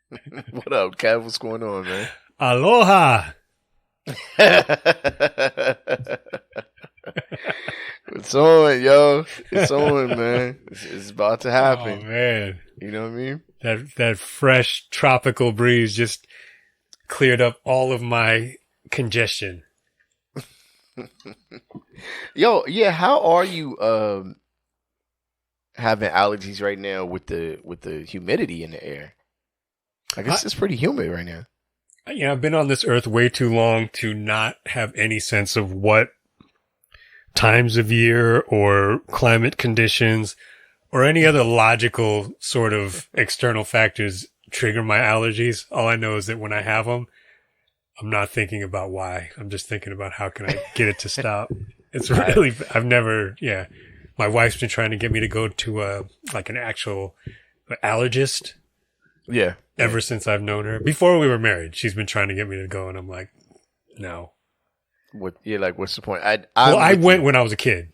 What up, Kev? What's going on, man? Aloha. It's on, yo. It's on, man. It's about to happen. Oh man, You know what I mean? that fresh tropical breeze just cleared up all of my congestion. Yo, yeah. How are you having allergies right now with the humidity in the air? I guess it's pretty humid right now. Yeah, I've been on this earth way too long to not have any sense of what times of year or climate conditions or any other logical sort of external factors trigger my allergies. All I know is that when I have them, I'm not thinking about why. I'm just thinking about how can I get it to stop. It's really, my wife's been trying to get me to go to an actual allergist. Yeah. Ever since I've known her. Before we were married, she's been trying to get me to go, and I'm like, no. What's the point? I went when I was a kid.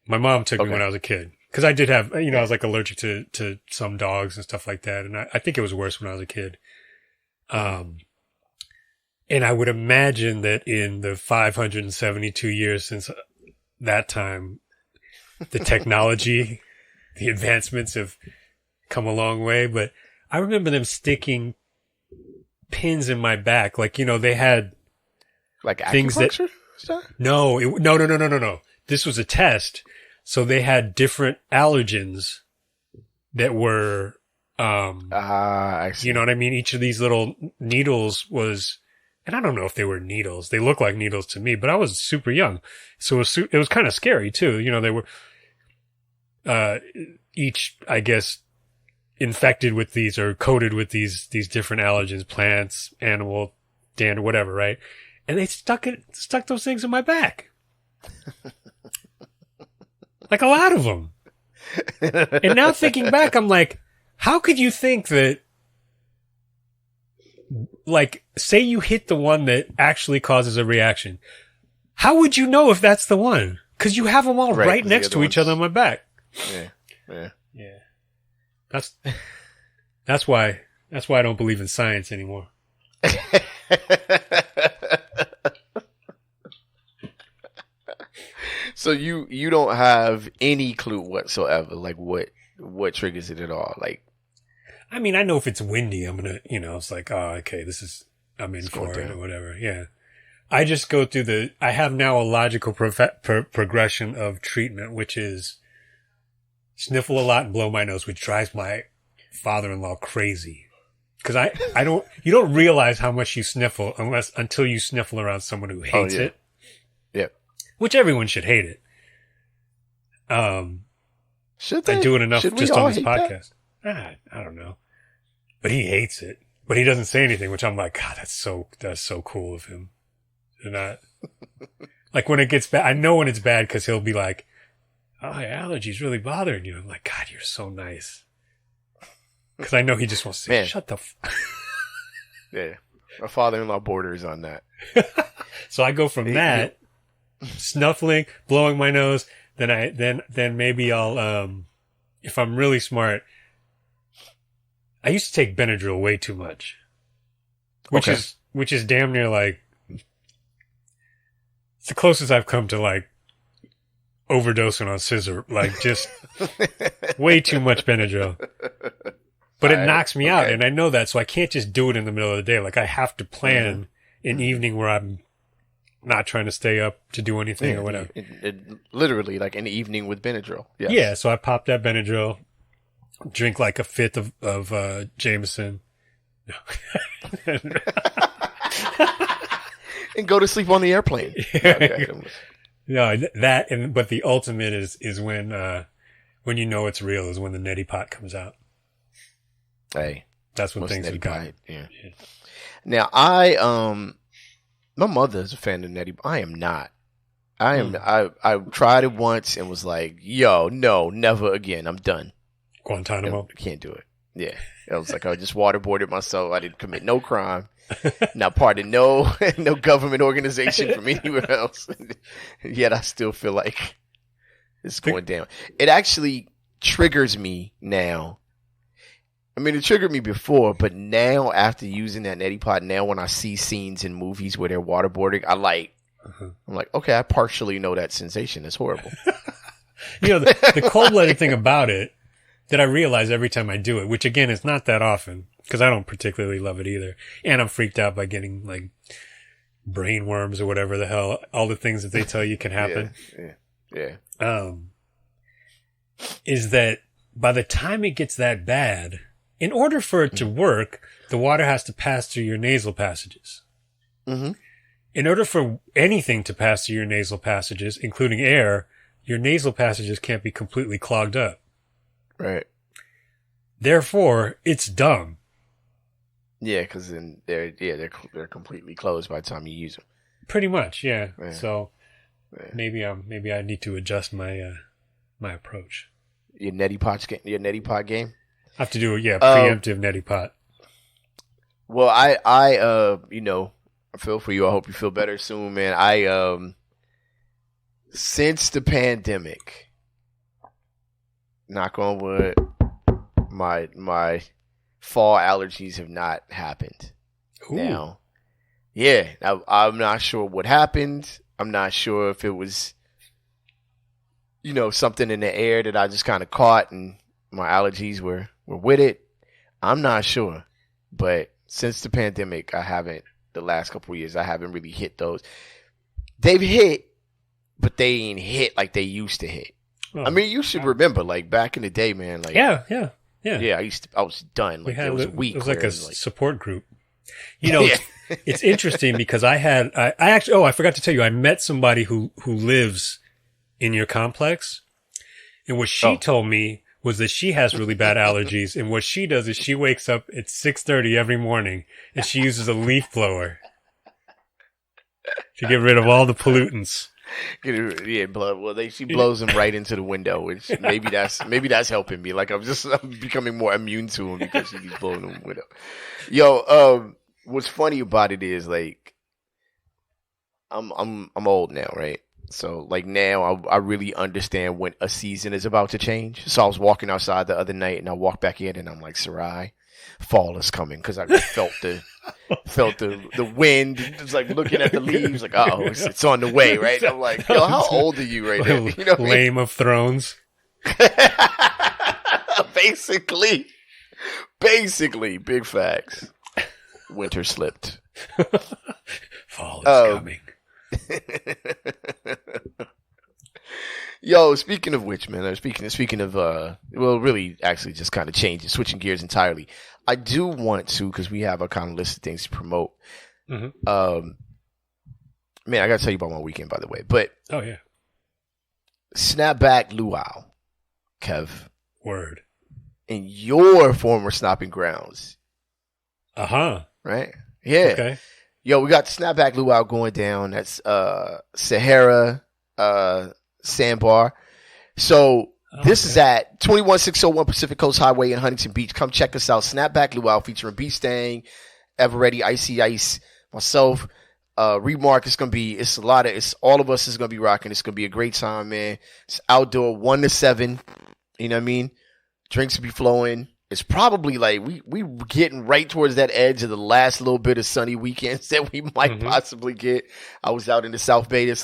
My mom took me when I was a kid. Because I did have, I was like allergic to some dogs and stuff like that. And I think it was worse when I was a kid. And I would imagine that in the 572 years since that time, the technology, the advancements have come a long way. But I remember them sticking pins in my back. Like, they had like things acupuncture that, no. This was a test. So they had different allergens that were, I see. you know what I mean? Each of these little needles was, and I don't know if they were needles. They looked like needles to me, but I was super young. So it was kind of scary too. They were, each, I guess, infected with these or coated with these different allergens, plants, animal, dander, whatever, right? And they stuck those things in my back. Like a lot of them. And now thinking back, I'm like, how could you think that, like, say you hit the one that actually causes a reaction. How would you know if that's the one? Because you have them all right next to each other on my back. Yeah. That's why I don't believe in science anymore. So you don't have any clue whatsoever, like what triggers it at all? Like, I mean, I know if it's windy, I'm gonna, it's like, oh, okay, I'm in for it or whatever. Yeah. I just go through I have now a logical progression of treatment, which is sniffle a lot and blow my nose, which drives my father-in-law crazy. Cause you don't realize how much you sniffle until you sniffle around someone who hates it. Yeah. Which everyone should hate it. Should they? I do it enough just on this podcast. That? I don't know. But he hates it. But he doesn't say anything, which I'm like, God, that's so cool of him. And like when it gets bad, I know when it's bad because he'll be like, oh, your allergy's really bothering you. I'm like, God, you're so nice. Because I know he just wants to say, shut the Yeah. My father-in-law borders on that. So I go from that, snuffling, blowing my nose, then maybe I'll, if I'm really smart, I used to take Benadryl way too much. Which is damn near like, it's the closest I've come to like overdosing on scissor, like just way too much Benadryl. But it knocks me out, and I know that, so I can't just do it in the middle of the day. Like, I have to plan an evening where I'm not trying to stay up to do anything or whatever. Literally, like an evening with Benadryl. Yes. Yeah, so I pop that Benadryl, drink like a fifth of Jameson. And go to sleep on the airplane. Okay. No, but the ultimate is when you know it's real, is when the neti pot comes out. Hey, that's when things have gone. Yeah. Now my mother is a fan of neti. I am not. I am. I tried it once and was like, "Yo, no, never again. I'm done." Guantanamo. I can't do it. Yeah, I was like, I just waterboarded myself. I didn't commit no crime. Not part of no government organization from anywhere else. Yet I still feel like it's going down. It actually triggers me now I mean, it triggered me before, but now after using that neti pot, now when I see scenes in movies where they're waterboarding, I'm like, okay, I partially know that sensation. It's horrible. The cold-blooded thing about it that I realize every time I do it, which again is not that often because I don't particularly love it either, and I'm freaked out by getting like brain worms or whatever the hell, all the things that they tell you can happen. Yeah. Is that by the time it gets that bad, in order for it to work, the water has to pass through your nasal passages. Mm-hmm. In order for anything to pass through your nasal passages, including air, your nasal passages can't be completely clogged up. Right. Therefore, it's dumb. Yeah, because then they're completely closed by the time you use them. Pretty much, yeah. So maybe I need to adjust my my approach. Your neti pot game. I have to do preemptive neti pot. Well, I feel for you. I hope you feel better soon, man. I since the pandemic, knock on wood, my fall allergies have not happened. Ooh. Now, yeah, I'm not sure what happened. I'm not sure if it was, something in the air that I just kind of caught and my allergies were with it. I'm not sure. But since the pandemic, the last couple of years, I haven't really hit those. They've hit, but they ain't hit like they used to hit. Oh, I mean, you should remember, like, back in the day, man. Like, yeah. Yeah, I was done. Like, there was a week. It was like a support group. It's interesting because I actually, I forgot to tell you, I met somebody who lives in your complex. And what she told me was that she has really bad allergies. And what she does is she wakes up at 6:30 every morning and she uses a leaf blower to get rid of all the pollutants. Yeah, she blows them right into the window, which maybe that's helping me. Like I'm becoming more immune to them because she keeps blowing them in the window. Yo, what's funny about it is like I'm old now, right? So like now I really understand when a season is about to change. So I was walking outside the other night and I walked back in and I'm like, Sarai, fall is coming because I felt the wind. It's like looking at the leaves, like, it's on the way, right? I'm like, yo, how old are you right now? You know, Game of Thrones. Basically, big facts. Winter slipped. Fall is coming. Yo, speaking of which, man, speaking of, really, actually, just kind of switching gears entirely. I do want to, because we have a kind of list of things to promote. Mm-hmm. Man, I got to tell you about my weekend, by the way. But Snapback Luau, Kev. Word. In your former stomping grounds. Right? Yeah. Okay. Yo, we got the Snapback Luau going down. That's Sahara Sandbar. So this is at 21601 Pacific Coast Highway in Huntington Beach. Come check us out. Snapback Luau featuring Beach Stang, Everready, Icy Ice, myself, Remark. It's all of us is gonna be rocking. It's gonna be a great time, man. It's outdoor 1 to 7. You know what I mean? Drinks will be flowing. It's probably like we getting right towards that edge of the last little bit of sunny weekends that we might possibly get. I was out in the South Bay this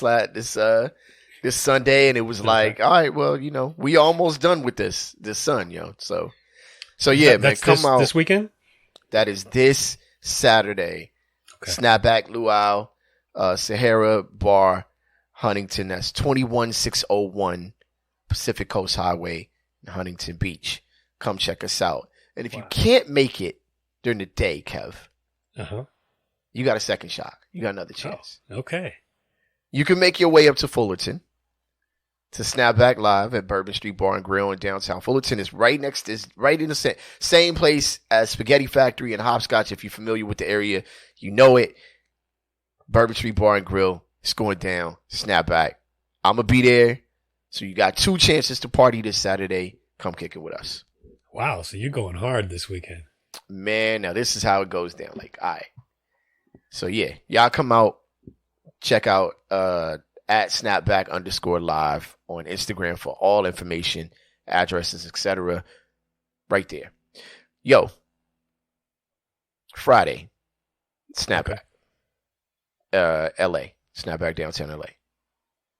Sunday, and it was like, all right, well, we almost done with this sun, yo. So yeah, man, come out this weekend. That is this Saturday. Okay. Snapback Luau, Sahara Bar, Huntington. That's 21601 Pacific Coast Highway in Huntington Beach. Come check us out. And if you can't make it during the day, Kev, you got a second shot. You got another chance. Okay. You can make your way up to Fullerton to Snapback Live at Bourbon Street Bar and Grill in downtown Fullerton. Is right in the same place as Spaghetti Factory and Hopscotch. If you're familiar with the area, you know it. Bourbon Street Bar and Grill. It's going down. Snapback. I'm going to be there. So you got 2 chances to party this Saturday. Come kick it with us. Wow, so you're going hard this weekend. Man, now this is how it goes down. Like, all right. So, yeah, y'all come out, check out at Snapback_live on Instagram for all information, addresses, etc. Right there. Yo, Friday, snapback. LA, snapback downtown LA.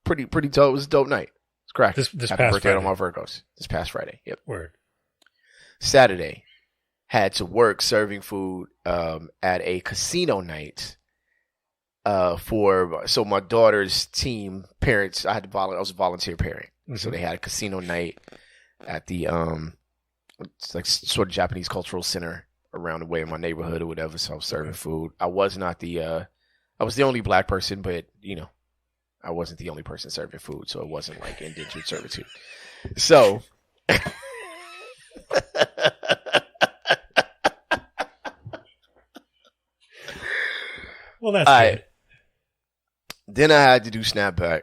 Pretty dope. It was a dope night. It's cracking. This Happy past birthday Friday. to my Virgos. This past Friday. Yep. Word. Saturday, had to work serving food at a casino night so my daughter's team parents. I was a volunteer parent, so they had a casino night at the it's like sort of Japanese cultural center around the way in my neighborhood or whatever. So I was serving food. I was not I was the only black person, but I wasn't the only person serving food, so it wasn't like indentured servitude. So. Well, that's good. Then I had to do snapback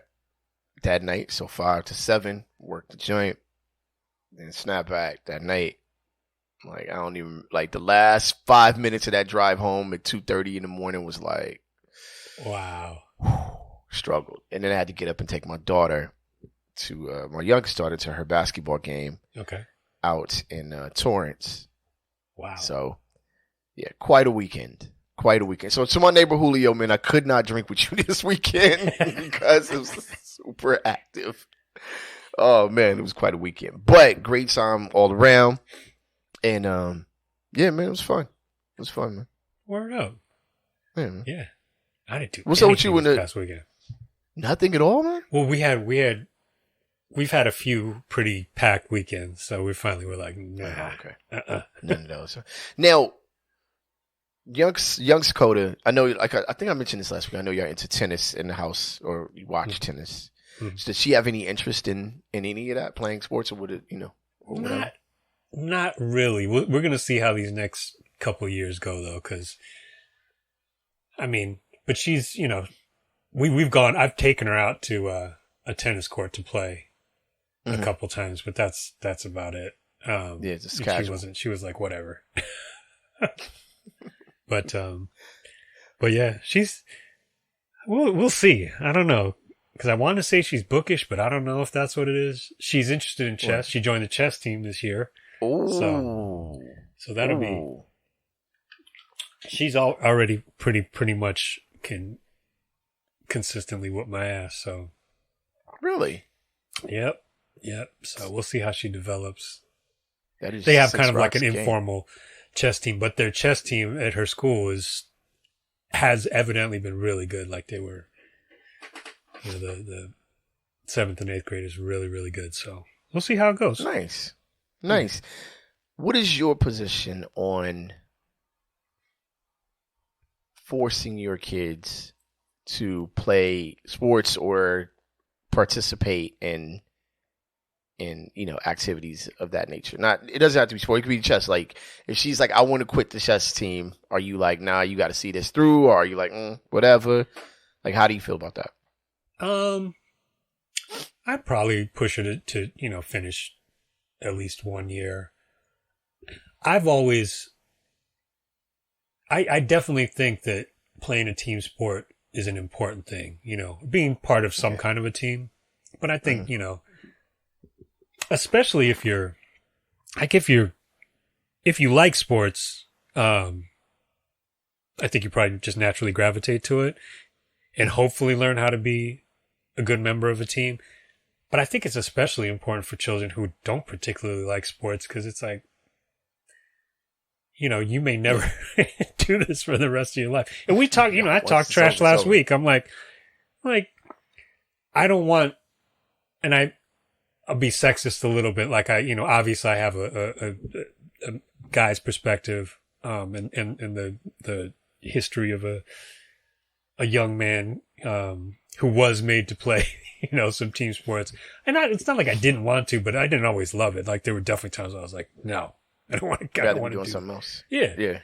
that night, so 5 to 7, worked the joint. Then snapback that night. Like, I don't even, like, the last 5 minutes of that drive home at 2:30 in the morning was like, wow, struggled. And then I had to get up and take my daughter my youngest daughter to her basketball game. Okay. Out in Torrance. Wow. So, yeah, quite a weekend. So to my neighbor Julio, man, I could not drink with you this weekend because it was super active. Oh man, it was quite a weekend. But great time all around. And yeah, man, it was fun. It was fun, man. Word up. Yeah, man. Yeah. I didn't do what's up with you this past weekend. Nothing at all, man? Well, we've had a few pretty packed weekends, so we finally were like, nah. Okay. None of those. Now, young Dakota, I know, like I think I mentioned this last week. I know you're into tennis in the house, or you watch tennis. Mm-hmm. So does she have any interest in any of that, playing sports, or would it, or not really. We're gonna see how these next couple of years go, though, because I mean, but she's, we've gone. I've taken her out to a tennis court to play a couple times, but that's about it. Yeah, just casual. She was like, whatever. But yeah, we'll see. I don't know. Cause I want to say she's bookish, but I don't know if that's what it is. She's interested in chess. She joined the chess team this year. Ooh. So that'll be, she's already pretty much can consistently whip my ass. So. Really? Yep. So we'll see how she develops. They have kind of like an informal chess team, but their chess team at her school has evidently been really good. Like they were, the 7th and 8th grade is really, really good. So we'll see how it goes. Nice. What is your position on forcing your kids to play sports or participate in activities of that nature? It doesn't have to be sport. It could be chess. Like, if she's like, I want to quit the chess team, are you like, nah, you got to see this through? Or are you like, whatever? Like, how do you feel about that? I'd probably push her to finish at least 1 year. I've always, I definitely think that playing a team sport is an important thing, being part of some kind of a team. But I think, especially if you like sports, I think you probably just naturally gravitate to it and hopefully learn how to be a good member of a team. But I think it's especially important for children who don't particularly like sports, because it's like, you may never do this for the rest of your life. And we talked, I talked trash last week. I'm like, I don't want, and I'll be sexist a little bit. Like obviously I have a guy's perspective, and the history of a young man, who was made to play, some team sports. And it's not like I didn't want to, but I didn't always love it. Like there were definitely times I was like, no, I don't want to. I don't want to do something else. Yeah.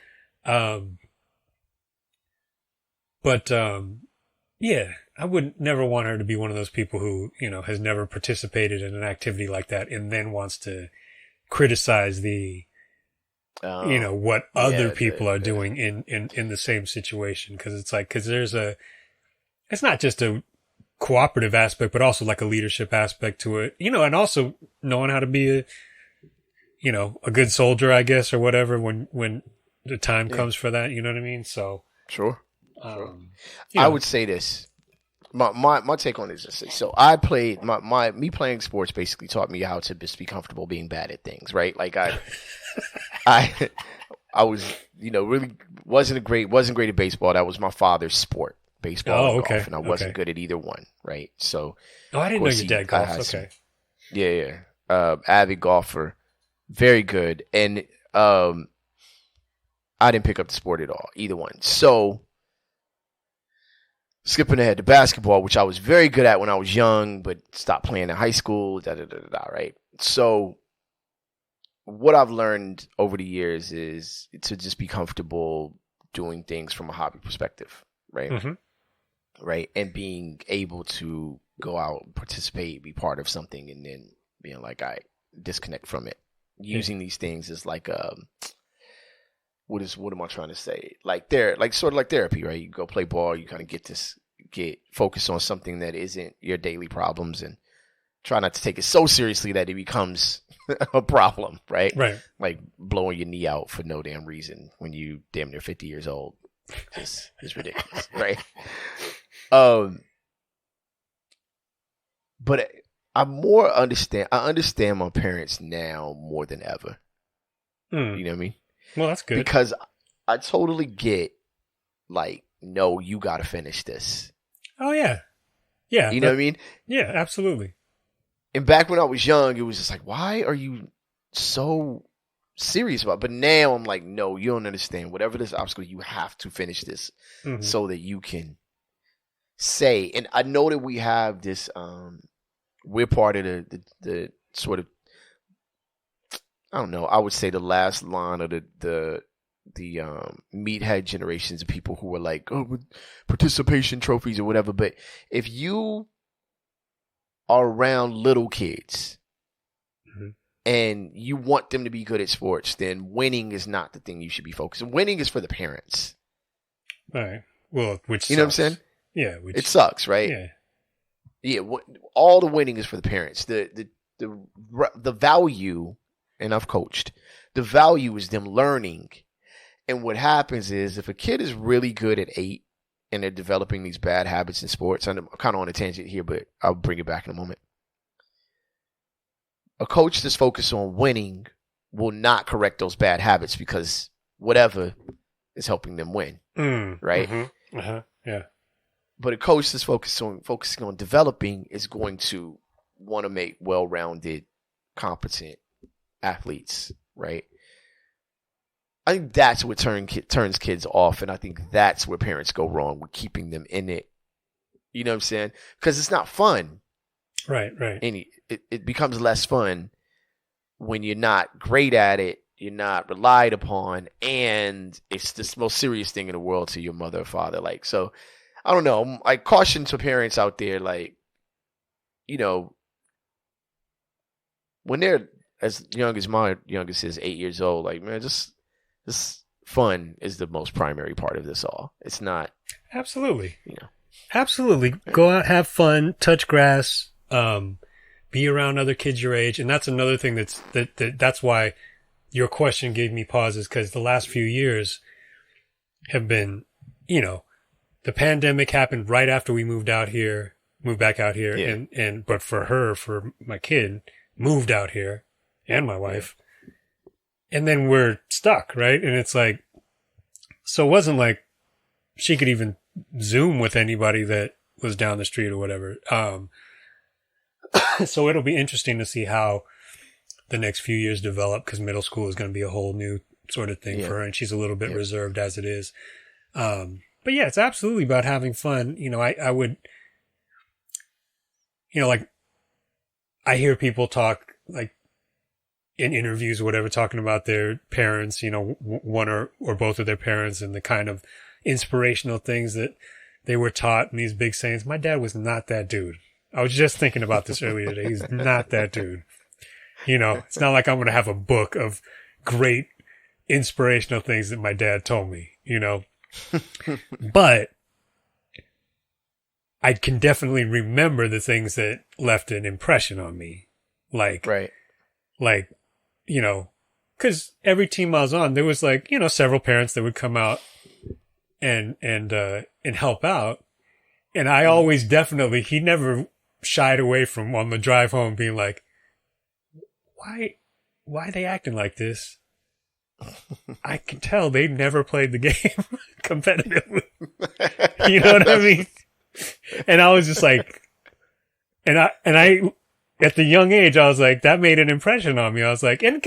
Yeah, I would never want her to be one of those people who, has never participated in an activity like that and then wants to criticize what other people are doing in the same situation. Cause it's like, it's not just a cooperative aspect, but also like a leadership aspect to it, and also knowing how to be a good soldier, I guess, or whatever, when the time comes for that, you know what I mean? So. Sure. I would say this. My take on this is, so I played me playing sports basically taught me how to just be comfortable being bad at things, right? Like I was, really wasn't great at baseball. That was my father's sport, baseball and golf, and I wasn't good at either one, right? So I didn't know your dad golfed. Okay. Avid golfer, very good, and I didn't pick up the sport at all, either one. So skipping ahead to basketball, which I was very good at when I was young, but stopped playing in high school, right? So what I've learned over the years is to just be comfortable doing things from a hobby perspective, right? Mm-hmm. Right. And being able to go out, participate, be part of something, and then being like, I disconnect from it. Using these things as like, what am I trying to say? Sort of like therapy, right? You go play ball, you kind of get focused on something that isn't your daily problems, and try not to take it so seriously that it becomes a problem, right? Right. Like blowing your knee out for no damn reason when you damn near 50 years old. It's ridiculous, right? But I understand my parents now more than ever. You know what I mean? Well, that's good. Because I totally get, like, no, you got to finish this. Oh, yeah. Yeah. You know what I mean? Yeah, absolutely. And back when I was young, it was just like, why are you so serious about it? But now I'm like, no, you don't understand. Whatever this obstacle, you have to finish this so that you can say. And I know that we have this, we're part of the sort of, I don't know, I would say the last line of the meathead generations of people who were like, with participation trophies or whatever. But if you are around little kids and you want them to be good at sports, then winning is not the thing you should be focused on. Winning is for the parents. All right. Well, which you know what I'm saying? Yeah. It sucks, right? Yeah. Yeah. All the winning is for the parents. The value, and I've coached, the value is them learning. And what happens is if a kid is really good at 8 and they're developing these bad habits in sports, I'm kind of on a tangent here, but I'll bring it back in a moment. A coach that's focused on winning will not correct those bad habits because whatever is helping them win, right? Mm-hmm. Yeah. But a coach that's focusing on developing is going to want to make well-rounded, competent athletes, right? I think that's what turns kids off, and I think that's where parents go wrong with keeping them in it. You know what I'm saying? Because it's not fun. Right. And it becomes less fun when you're not great at it, you're not relied upon, and it's the most serious thing in the world to your mother or father. Like, so, I don't know. I caution to parents out there, like, when they're as young as my youngest is 8 years old, like, man, just fun is the most primary part of this all. It's not. Absolutely. Absolutely. Go out, have fun, touch grass, be around other kids your age. And that's another thing that's why your question gave me pauses, because the last few years have been, the pandemic happened right after we moved back out here. Yeah. But for my kid, moved out here and my wife. And then we're stuck, right? And it's like, so it wasn't like she could even Zoom with anybody that was down the street or whatever. So it'll be interesting to see how the next few years develop, because middle school is going to be a whole new sort of thing for her, and she's a little bit reserved as it is. But yeah, it's absolutely about having fun. I would, like, I hear people talk, like, in interviews or whatever, talking about their parents, one or both of their parents, and the kind of inspirational things that they were taught, and these big sayings. My dad was not that dude. I was just thinking about this earlier today. He's not that dude. It's not like I'm going to have a book of great inspirational things that my dad told me, but I can definitely remember the things that left an impression on me. Like, because every team I was on, there was like, several parents that would come out and help out. And I always he never shied away from on the drive home being like, why are they acting like this? I can tell they never played the game competitively. You know what I mean? And I was just like, and I, at the young age, I was like, that made an impression on me. I was like, and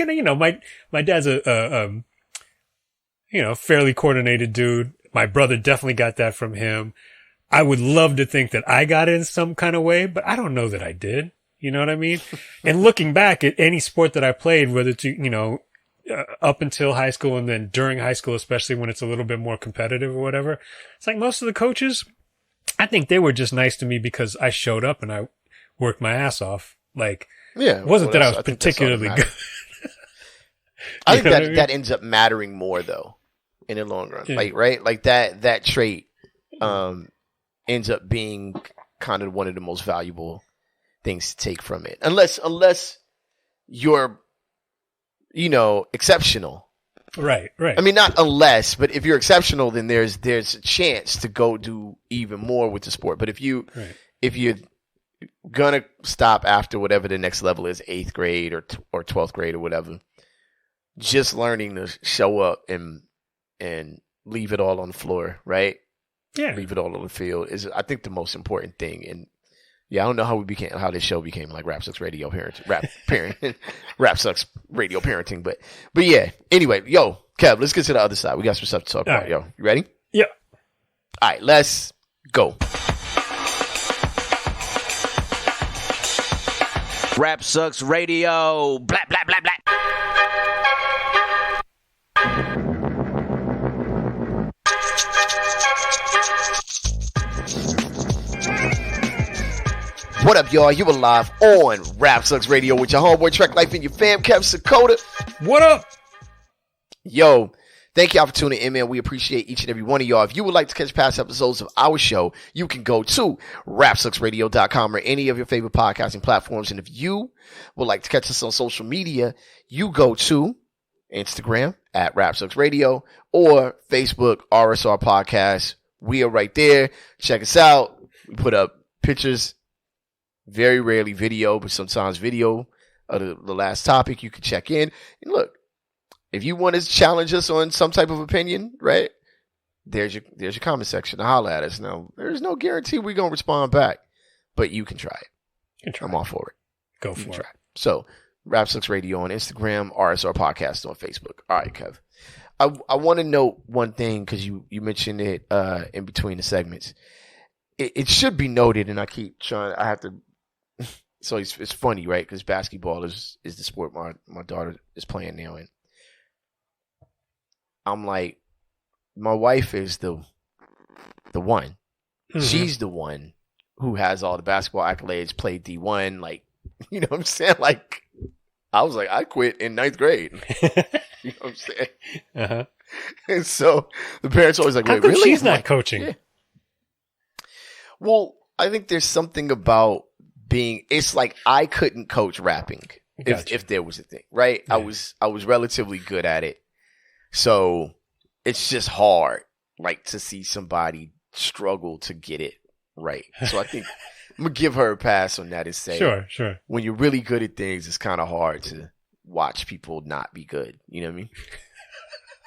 my dad's a fairly coordinated dude. My brother definitely got that from him. I would love to think that I got it in some kind of way, but I don't know that I did. You know what I mean? And looking back at any sport that I played, whether it's, up until high school and then during high school, especially when it's a little bit more competitive or whatever, it's like most of the coaches, I think they were just nice to me because I showed up and I worked my ass off. Like, it wasn't that I was particularly good. I think that ends up mattering more though in the long run. Yeah. Like, right? Like that trait, ends up being kind of one of the most valuable things to take from it. Unless you're, exceptional. Right. I mean, not unless, but if you're exceptional, then there's a chance to go do even more with the sport. But if you're gonna stop after whatever the next level is, 8th grade or 12th grade or whatever, just learning to show up and leave it all on the floor, right? Yeah. Leave it all on the field is, I think, the most important thing. And yeah, I don't know how this show became like Rap Sucks Radio Parenting, Rap Sucks Radio Parenting, but yeah. Anyway, yo, Kev, let's get to the other side. We got some stuff to talk about. Right. Yo, you ready? Yeah. All right, let's go. Rap Sucks Radio. Blah blah blah blah. What up, y'all? You are live on Rap Sucks Radio with your homeboy Trek Life and your fam, Kev Sakota. What up? Yo, thank y'all for tuning in, man. We appreciate each and every one of y'all. If you would like to catch past episodes of our show, you can go to rapsucksradio.com or any of your favorite podcasting platforms. And if you would like to catch us on social media, you go to Instagram at Rap Sucks Radio or Facebook RSR Podcast. We are right there. Check us out. We put up pictures. Very rarely video, but sometimes video of the last topic. You can check in. And look, if you want to challenge us on some type of opinion, right, there's your comment section to holler at us. Now, there's no guarantee we're going to respond back, but you can try it. I'm all for it. Go for it. So, Rap Sucks Radio on Instagram, RSR Podcast on Facebook. All right, Kev. I want to note one thing because you mentioned it in between the segments. It should be noted, and I have to. So it's funny, right? Because basketball is the sport my daughter is playing now, and I'm like, my wife is the one. Mm-hmm. She's the one who has all the basketball accolades, played D1, like, you know what I'm saying? Like, I was like, I quit in 9th grade. You know what I'm saying? Uh-huh. And so the parents always like, how wait, come really? She's not coaching? Yeah. Well, I think there's something about it's like I couldn't coach rapping if there was a thing, right? Yeah. I was relatively good at it. So it's just hard, like, to see somebody struggle to get it right. So I think I'm going to give her a pass on that and say, sure. When you're really good at things, it's kind of hard to watch people not be good. You know what I mean?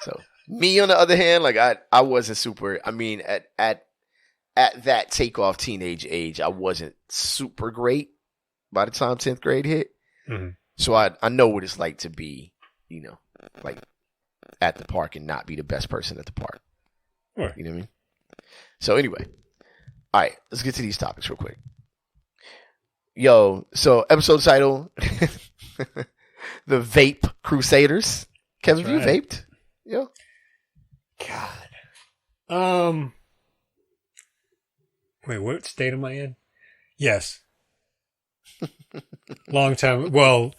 So me, on the other hand, like I wasn't super, I mean, at that takeoff teenage age, I wasn't super great by the time 10th grade hit. Mm-hmm. So I know what it's like to be, like at the park and not be the best person at the park. Right. You know what I mean? So anyway, all right, let's get to these topics real quick. Yo, so episode title, The Vape Crusaders. Kevin, have you vaped? Yo. God. Wait, what state am I in? Yes. Long time. Well,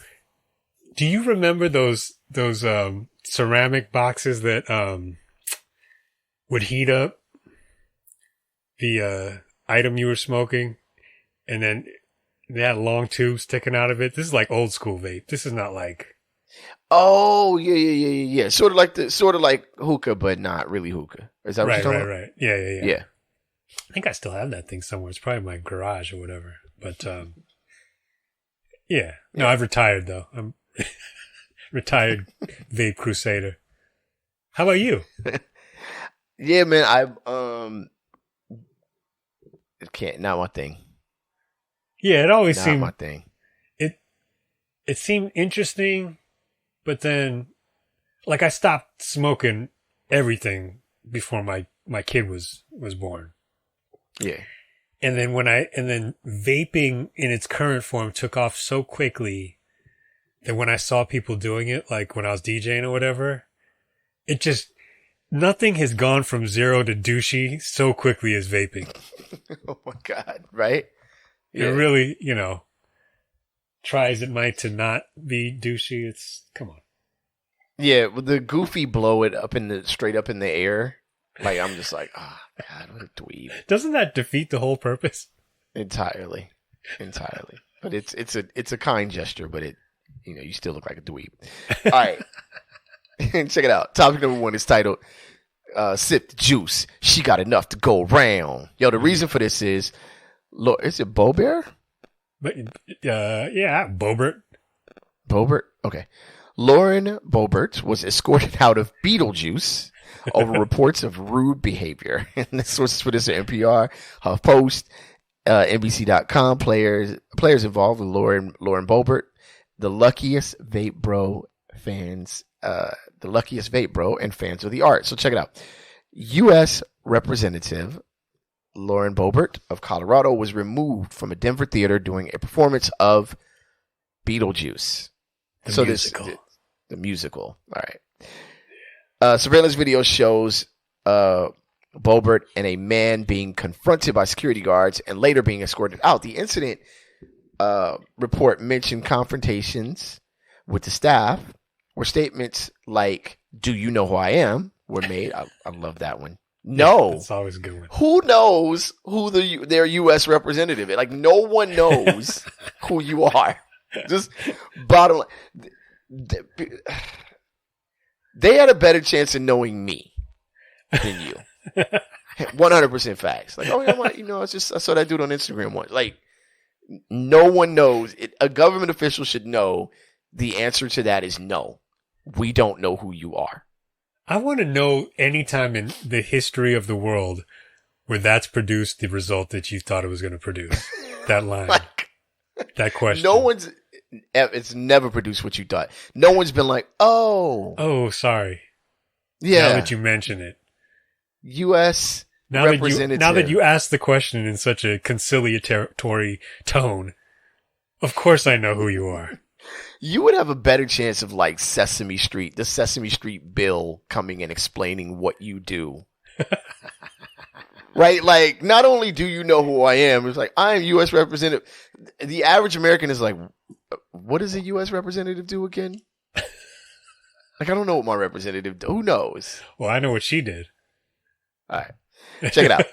do you remember those ceramic boxes that would heat up the item you were smoking, and then they had long tubes sticking out of it? This is like old school vape. This is not like Oh, yeah. Sort of like hookah, but not really hookah. Is that what you're talking about? Right. Yeah. I think I still have that thing somewhere. It's probably in my garage or whatever. But yeah. No, I've retired though. I'm retired vape crusader. How about you? Yeah, man. Not my thing. Yeah, it always seemed my thing. It seemed interesting, but then, like, I stopped smoking everything before my kid was born. Yeah. And then then vaping in its current form took off so quickly that when I saw people doing it, like when I was DJing or whatever, nothing has gone from zero to douchey so quickly as vaping. Oh my God. Right? Yeah. It really, try as it might to not be douchey. Come on. Yeah. With the goofy blow it straight up in the air. Like, I'm just like, oh, God, what a dweeb. Doesn't that defeat the whole purpose? Entirely. But it's a kind gesture, but you still look like a dweeb. All right. Check it out. Topic number 1 is titled, Sip the Juice. She got enough to go round. Yo, the reason for this is it Bobear? But, yeah, Bobert. Bobert? Okay. Lauren Bobert was escorted out of Beetlejuice over reports of rude behavior. And the sources for this are NPR, HuffPost, NBC.com. Players involved with Lauren Bobert, the luckiest vape bro and fans of the art. So check it out. U.S. Representative Lauren Bobert of Colorado was removed from a Denver theater during a performance of Beetlejuice. The musical. The musical. All right. Surveillance video shows Bobert and a man being confronted by security guards and later being escorted out. The incident report mentioned confrontations with the staff where statements like, "Do you know who I am?" were made. I love that one. No. It's always a good one. Who knows who their U.S. representative is? Like, no one knows who you are. Just bottom line. They had a better chance of knowing me than you. 100% facts. Like, oh, yeah, I saw that dude on Instagram once. Like, no one knows. A government official should know the answer to that is no. We don't know who you are. I want to know any time in the history of the world where that's produced the result that you thought it was going to produce. That line. That question. It's never produced what you thought. No one's been like, oh, sorry. Yeah. Now that you mention it. U.S. representative. Now that you asked the question in such a conciliatory tone, of course I know who you are. You would have a better chance of like the Sesame Street Bill coming and explaining what you do. Right? Like, not only do you know who I am, it's like, I am U.S. representative. The average American is like, what does a U.S. representative do again? Like, I don't know what my representative do. Who knows? Well, I know what she did. All right. Check it out.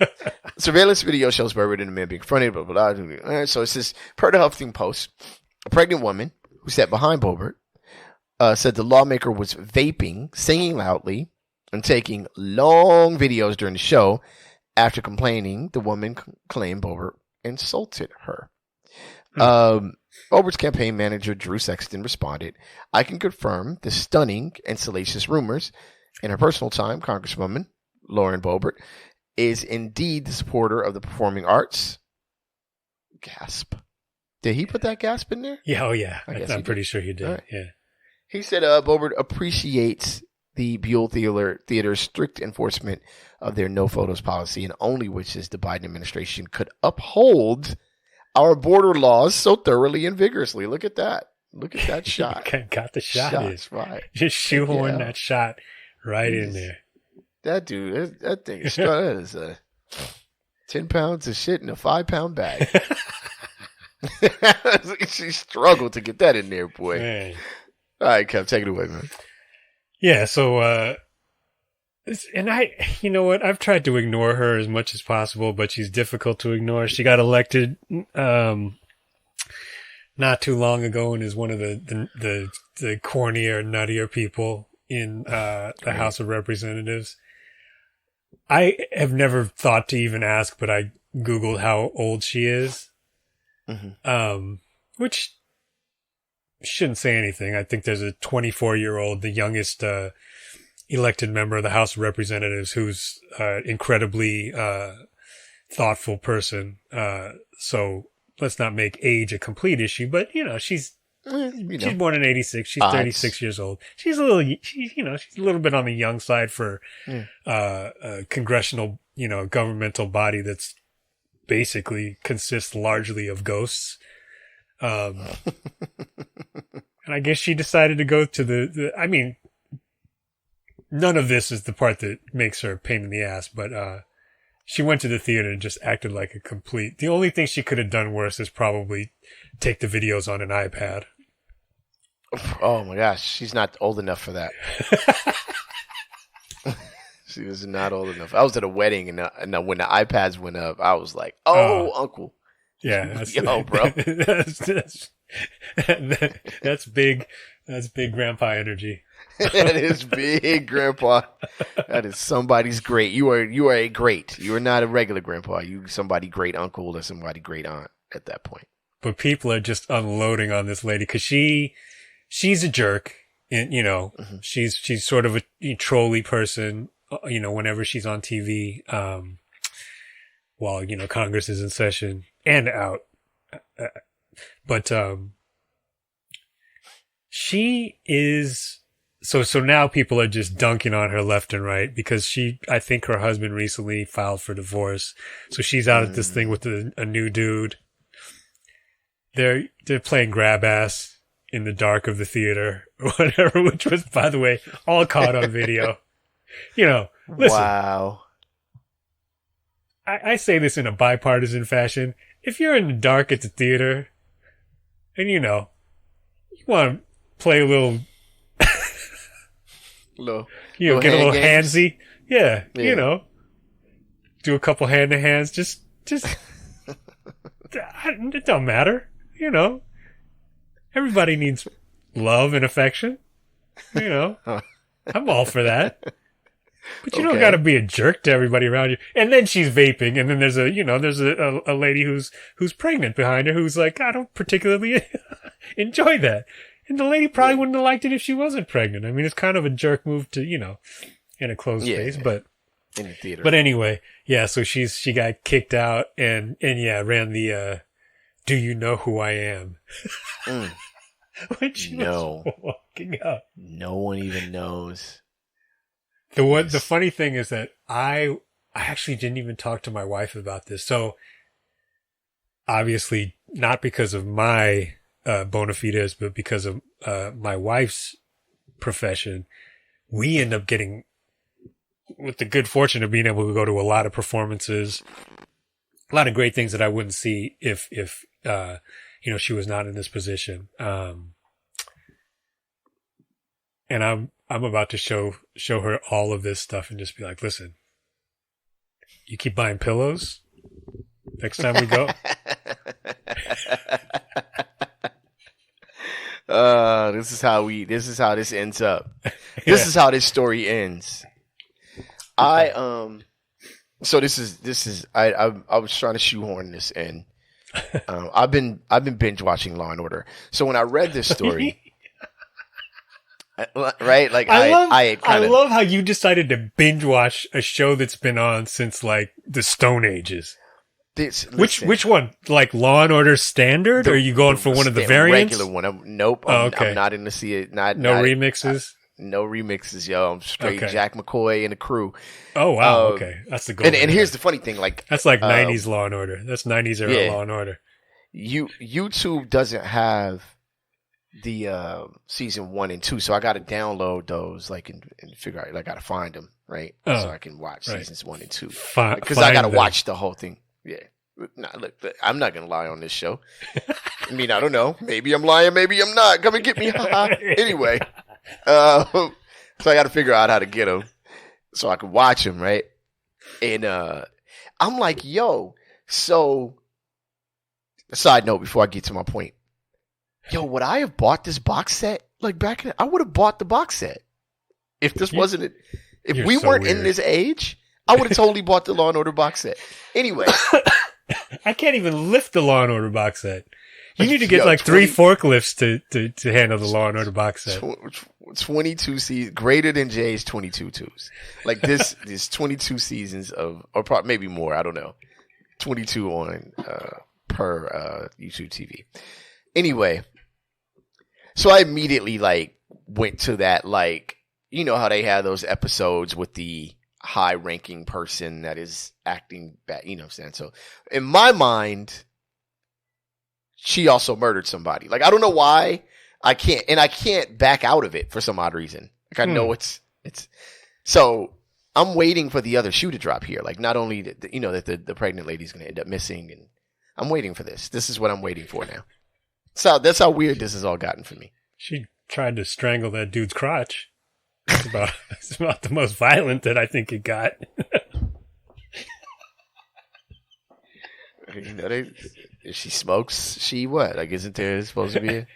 Surveillance video shows Bobert and a man being confronted, blah, blah, blah. All right, so it says, per the Huffington Post, a pregnant woman who sat behind Bobert said the lawmaker was vaping, singing loudly, and taking long videos during the show. After complaining, the woman claimed Bobert insulted her. Bobert's campaign manager, Drew Sexton, responded, "I can confirm the stunning and salacious rumors. In her personal time, Congresswoman Lauren Bobert is indeed the supporter of the performing arts." Gasp. Did he put that gasp in there? Yeah, I'm pretty sure he did. Right. Yeah. He said Bobert appreciates the Buell Theater's strict enforcement of their no photos policy and only wishes the Biden administration could uphold our border laws so thoroughly and vigorously. Look at that. Look at that shot. Got the shot. Shots, right. Just shoehorn that shot right in there. That dude, that thing is 10 pounds of shit in a 5-pound bag. She struggled to get that in there, boy. Man. All right, Kev, take it away, man. Yeah, so, and you know what? I've tried to ignore her as much as possible, but she's difficult to ignore. She got elected, the not too long ago and is one of the cornier, nuttier people in the House of Representatives. I have never thought to even ask, but I Googled how old she is, which shouldn't say anything. I think there's a 24-year-old, the youngest elected member of the House of Representatives, who's incredibly thoughtful person. So let's not make age a complete issue, but she's born in 86. She's 36 years old. She's a little bit on the young side for a congressional, governmental body that's basically consists largely of ghosts. And I guess she decided to go to I mean, none of this is the part that makes her a pain in the ass, but she went to the theater and just acted like a complete... The only thing she could have done worse is probably take the videos on an iPad. Oh my gosh, she's not old enough for that. She was not old enough. I was at a wedding, and when the iPads went up, I was like, uncle. Yeah. That's, yo, bro. That's big. That's big grandpa energy. That is big grandpa. That is somebody's great. You are a great. You are not a regular grandpa. You somebody great uncle or somebody great aunt at that point. But people are just unloading on this lady because she's a jerk. And, she's sort of a trolly person, whenever she's on TV, while, Congress is in session and out. But she is... So now people are just dunking on her left and right because I think her husband recently filed for divorce. So she's out at this thing with a new dude. They're playing grab ass in the dark of the theater or whatever, which was, by the way, all caught on video. Listen. Wow. I say this in a bipartisan fashion. If you're in the dark at the theater and you want to play a little... get a little handsy. Yeah, do a couple hand to hands. Just it don't matter. Everybody needs love and affection. I'm all for that. But you don't got to be a jerk to everybody around you. And then she's vaping, and then there's a lady who's pregnant behind her who's like, I don't particularly enjoy that. And the lady probably wouldn't have liked it if she wasn't pregnant. I mean, it's kind of a jerk move to, in a closed space, but in the theater. But anyway, yeah. So she got kicked out and ran the "Do you know who I am?" When she was walking out. No one even knows. The funny thing is that I actually didn't even talk to my wife about this. So obviously not because of my bona fides, but because of my wife's profession, we end up getting, with the good fortune of being able to go to a lot of performances, a lot of great things that I wouldn't see if she was not in this position. And I'm about to show her all of this stuff and just be like, listen, you keep buying pillows next time we go. This is how this ends up. This is how this story ends. So this is I was trying to shoehorn this in. I've been binge watching Law and Order. So when I read this story, right? Like I love how you decided to binge watch a show that's been on since like the Stone Ages. Which one? Like Law and Order Standard? Or are you going for one of the variants? Regular one. Nope. I'm not in to see it. No remixes. No remixes, yo. I'm straight Jack McCoy and the crew. Oh wow. Okay, that's the goal. And here's the funny thing, like that's like 90s Law and Order. That's 90s era Law and Order. YouTube doesn't have the season 1 and 2, so I got to download those, like and figure out. I got to find them, right? So I can watch seasons 1 and 2 because I got to watch the whole thing. Yeah. Nah, look, I'm not going to lie on this show. I mean, I don't know. Maybe I'm lying. Maybe I'm not. Come and get me. Anyway. So I got to figure out how to get them so I can watch them, right? And I'm like, yo, so side note before I get to my point. Yo, would I have bought this box set? Like back in, I would have bought the box set. If this wasn't it, if we weren't in this age, I would have totally bought the Law and Order box set. Anyway. I can't even lift the Law and Order box set. You need to get 3 forklifts to handle the Law and Order box set. 22 seasons, greater than Jay's 22 twos. Like this 22 seasons of, or probably maybe more, I don't know. 22 on per YouTube TV. Anyway, so I immediately went to that, you know how they have those episodes with the high ranking person that is acting bad, you know what I'm saying? So in my mind, she also murdered somebody. I don't know why I can't back out of it for some odd reason. I know it's, so I'm waiting for the other shoe to drop here. Not only that the pregnant lady's going to end up missing, and I'm waiting for this. This is what I'm waiting for now. So that's how weird this has all gotten for me. She tried to strangle that dude's crotch. It's about the most violent that I think it got. If she smokes, she what? Isn't there supposed to be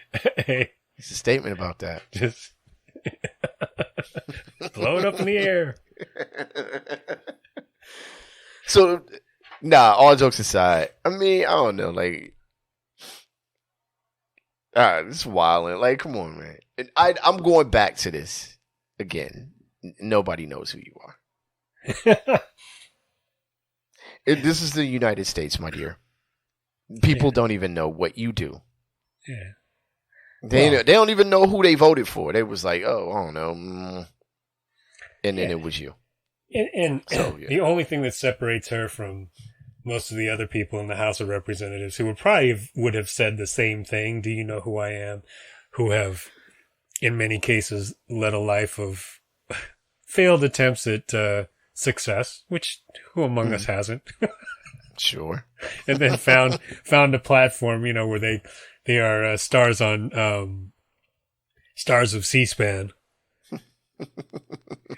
it's a statement about that? Just blow it up in the air. So, all jokes aside, I mean, I don't know, it's wild. Come on, man. And I'm going back to this again. Nobody knows who you are. This is the United States, my dear. People don't even know what you do. Yeah. They don't even know who they voted for. They was like, oh, I don't know. And then it was you. And so, the only thing that separates her from most of the other people in the House of Representatives who would have said the same thing, do you know who I am, who have, in many cases, led a life of failed attempts at success, which who among us hasn't? Sure. And then found a platform, where they are stars on stars of C-SPAN.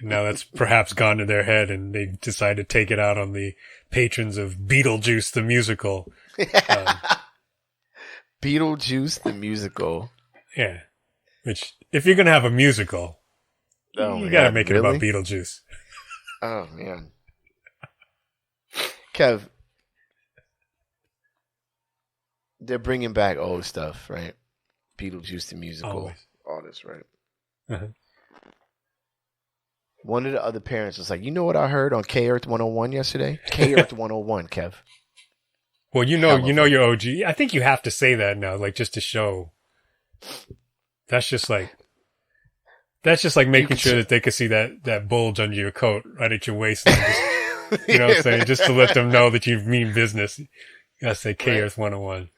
Now that's perhaps gone to their head, and they decide to take it out on the patrons of Beetlejuice the musical. Beetlejuice the musical. Yeah. Which, if you're gonna have a musical, you gotta make it about Beetlejuice. Oh man, Kev, they're bringing back old stuff, right? Beetlejuice the musical, always. All this, right? Uh-huh. One of the other parents was like, "You know what I heard on K Earth 101 yesterday? K Earth 101, Kev." Well, you know your OG. I think you have to say that now, just to show. That's just like making sure that they could see that bulge under your coat right at your waist. You know what I'm saying? Just to let them know that you mean business. You gotta say K Earth 101.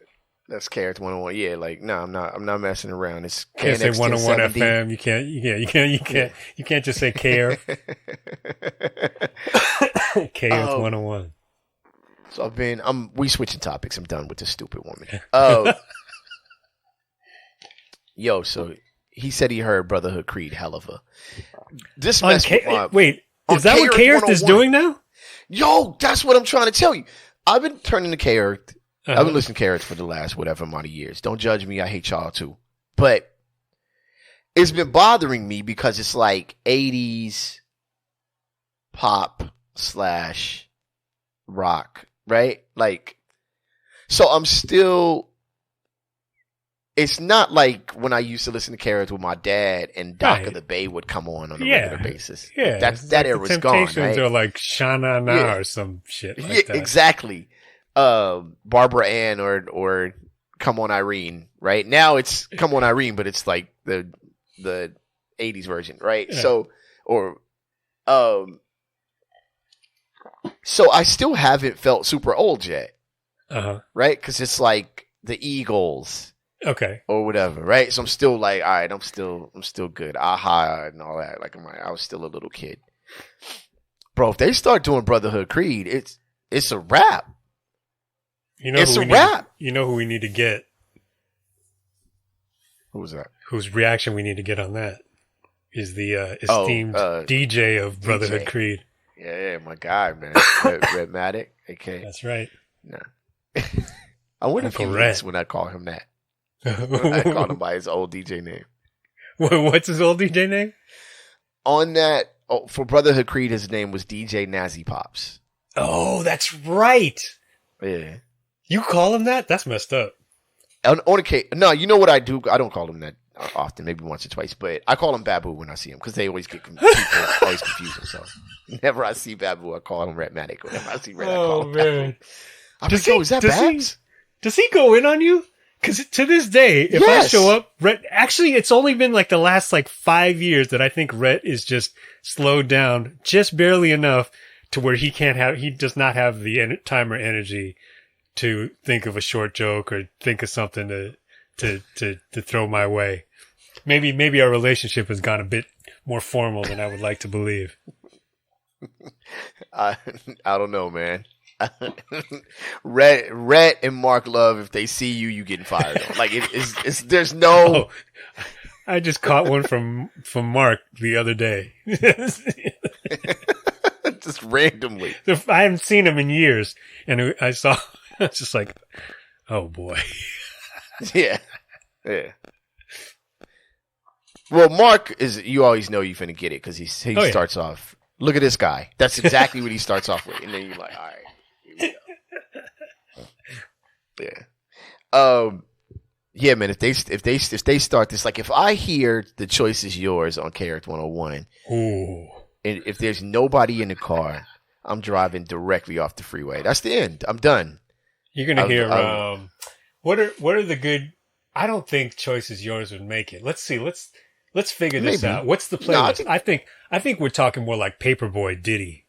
That's K Earth 101. Yeah, no, I'm not messing around. It's KNX can't say 101 FM. You can't just say K Earth. K Earth 101. So we switching topics. I'm done with this stupid woman. Yo, so he said he heard Brotherhood Creed, hell of a. This mess wait, is that what K Earth is doing now? Yo, that's what I'm trying to tell you. I've been turning to K Earth. I've been listening to K Earth for the last whatever amount of years. Don't judge me. I hate y'all too. But it's been bothering me because it's 80s pop / rock, right? So I'm still. It's not like when I used to listen to K Earth with my dad and Doc of the Bay would come on a regular basis. Yeah. That era's gone, right? Or like Shana Na or some shit like that. Exactly. Barbara Ann or Come On Irene, right? Now it's Come On Irene, but it's like the 80s version, right? Yeah. So I still haven't felt super old yet. Right? Because it's like the Eagles. Okay. Or whatever, right? So I'm still all right, I'm still good. Aha and all that. I was still a little kid. Bro, if they start doing Brotherhood Creed, it's a wrap. It's a wrap. You know who we need to get? Who was that? Whose reaction we need to get on that is the esteemed DJ of Brotherhood DJ. Creed. Yeah, my guy, man. Redmatic, AK. That's right. No. I wonder if he Uncle likes when I call him that. I called him by his old DJ name. What's his old DJ name? On that, for Brotherhood Creed, his name was DJ Nazi Pops. Oh, that's right. Yeah. You call him that? That's messed up. On occasion, no, you know what I do? I don't call him that often, maybe once or twice, but I call him Babu when I see him because they always get people always confuse themselves. Whenever I see Babu, I call him Redmatic. Whenever I see Red, I call him Babu. I'm like, yo, is that Babs? Does he go in on you? Because to this day, if I show up, Rhett, actually, it's only been like the last 5 years that I think Rhett is just slowed down just barely enough to where he does not have the time or energy to think of a short joke or think of something to throw my way. Maybe our relationship has gone a bit more formal than I would like to believe. I don't know, man. Rhett and Mark Love, if they see you getting fired. It's there's no. Oh, I just caught one from Mark the other day. Just randomly. I haven't seen him in years, and I saw. It's just like, oh boy. Yeah. Well, Mark is. You always know you're finna get it because he starts off. Look at this guy. That's exactly what he starts off with, and then you're like, all right. Yeah. Yeah, man. If they start this, if I hear The Choice Is Yours on KRX 101, ooh, and if there's nobody in the car, I'm driving directly off the freeway. That's the end. I'm done. You're gonna hear. What are the good? I don't think Choice Is Yours would make it. Let's see. Let's figure this out. What's the playlist? No, I think we're talking more like Paperboy, Diddy.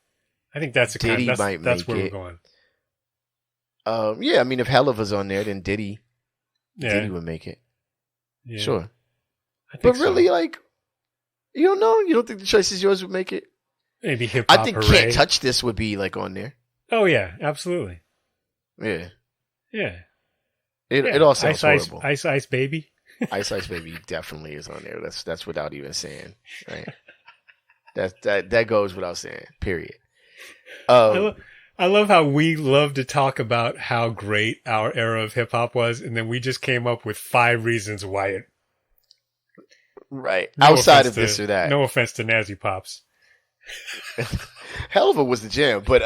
I think that's that's where we're going. Yeah, I mean, if Hell of Us on there, then Diddy would make it. Yeah. Sure. But really, you don't know? You don't think The Choice Is Yours would make it? Maybe Hip Hop I think Hooray. Can't Touch This would be on there. Oh yeah, absolutely. Yeah. Yeah. It all sounds horrible. Ice Baby. Ice Baby definitely is on there. That's without even saying, right? that goes without saying. Period. I love how we love to talk about how great our era of hip hop was, and then we just came up with 5 reasons why it. Right. Outside of this or that. No offense to Nazi Pops. Hell of a was the jam, but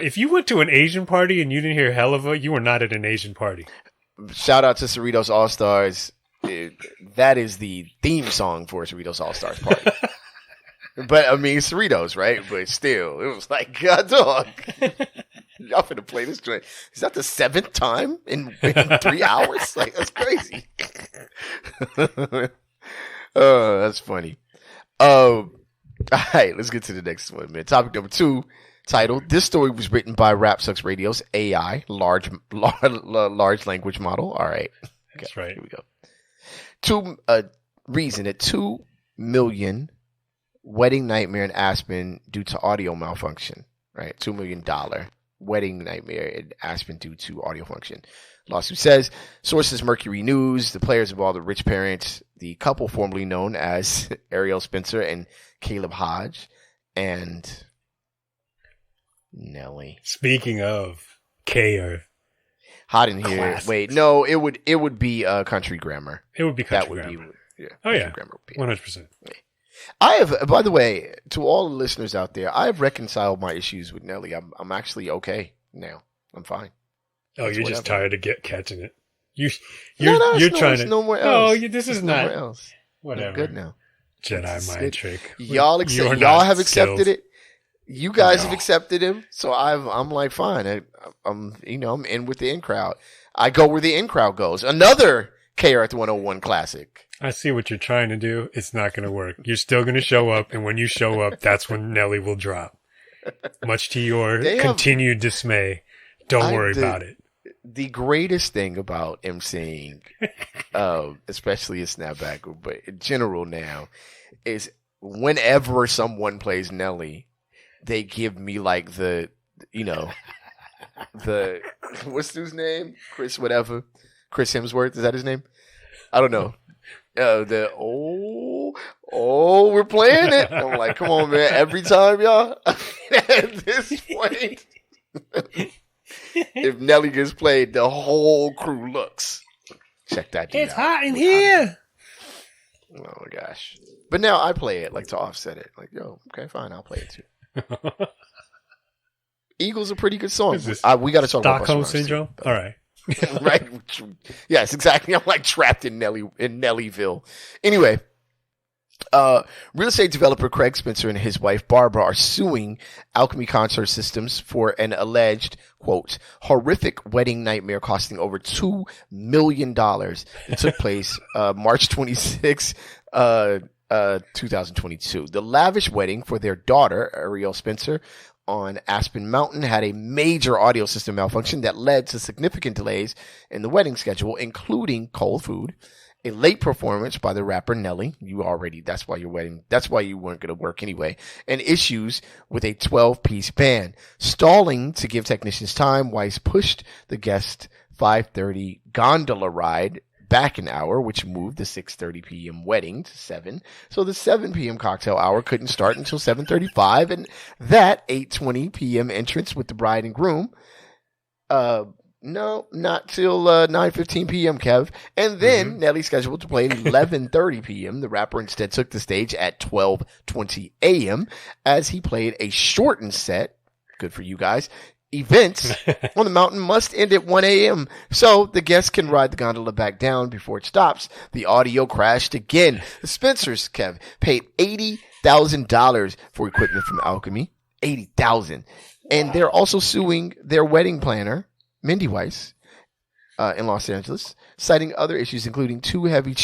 if you went to an Asian party and you didn't hear Hell of a, you were not at an Asian party. Shout out to Cerritos All Stars. That is the theme song for Cerritos All Stars party. But I mean, Cerritos, right? But still, it was like, God, dog, y'all finna play this joint. Is that the 7th time in 3 hours? That's crazy. Oh, that's funny. All right, let's get to the next one, man. Topic number 2, titled, this story was written by Rap Sucks Radio's AI, large language model. All right. Okay, that's right. Here we go. Reason that 2 million wedding nightmare in Aspen due to audio malfunction, right? $2 million wedding nightmare in Aspen due to audio function. Lawsuit says, sources Mercury News, the players involved are rich parents, the couple formerly known as Ariel Spencer and Caleb Hodge, and Nelly. Speaking of K-Earth. Hot in here. Classics. Wait, no, it would be Country Grammar. It would be Country Grammar. Oh yeah, Grammar would be 100%. I have, by the way, to all the listeners out there, I have reconciled my issues with Nelly. I'm actually okay now. I'm fine. Oh, you're just tired of catching it. You're trying to. No more else. No, this is not. Else. Whatever. I'm good now. Jedi mind trick. Y'all have accepted it. You guys have accepted him, so I'm like fine. I'm in with the in crowd. I go where the in crowd goes. Another KRX 101 classic. I see what you're trying to do. It's not going to work. You're still going to show up, and when you show up, that's when Nelly will drop. Much to your continued dismay. Don't worry about it. The greatest thing about emceeing, especially a snapback, but in general now, is whenever someone plays Nelly, they give me the what's his name? Chris Hemsworth, is that his name? I don't know. We're playing it. I'm like, come on, man. Every time, y'all. At this point, if Nelly gets played, the whole crew looks. Check that dude It's out. hot in here. Oh my gosh. But now I play it like to offset it. Like, yo, okay, fine, I'll play it too. Eagle's a pretty good song. We got to talk about Stockholm Syndrome. Too, all right. Right? Yes, exactly. I'm like trapped in Nellyville. Anyway, real estate developer Craig Spencer and his wife Barbara are suing Alchemy Concert Systems for an alleged, quote, horrific wedding nightmare costing over $2 million. It took place March 26, 2022. The lavish wedding for their daughter, Ariel Spencer, on Aspen Mountain had a major audio system malfunction that led to significant delays in the wedding schedule, including cold food, a late performance by the rapper Nelly. That's why you weren't going to work anyway, and issues with a 12-piece band. Stalling to give technicians time, Weiss pushed the guest 5:30 gondola ride back an hour, which moved the 6:30 p.m. wedding to 7. So the 7 p.m. cocktail hour couldn't start until 7:35, and that 8:20 p.m. entrance with the bride and groom, no, not till 9:15 p.m., Kev. And then Nelly scheduled to play at 11:30 p.m. The rapper instead took the stage at 12:20 a.m. as he played a shortened set. Good for you guys. Events on the mountain must end at 1 a.m. so the guests can ride the gondola back down before it stops. The audio crashed again. The Spencers, Kev, paid $80,000 for equipment from Alchemy. $80,000. And they're also suing their wedding planner, Mindy Weiss, in Los Angeles, citing other issues, including too heavy of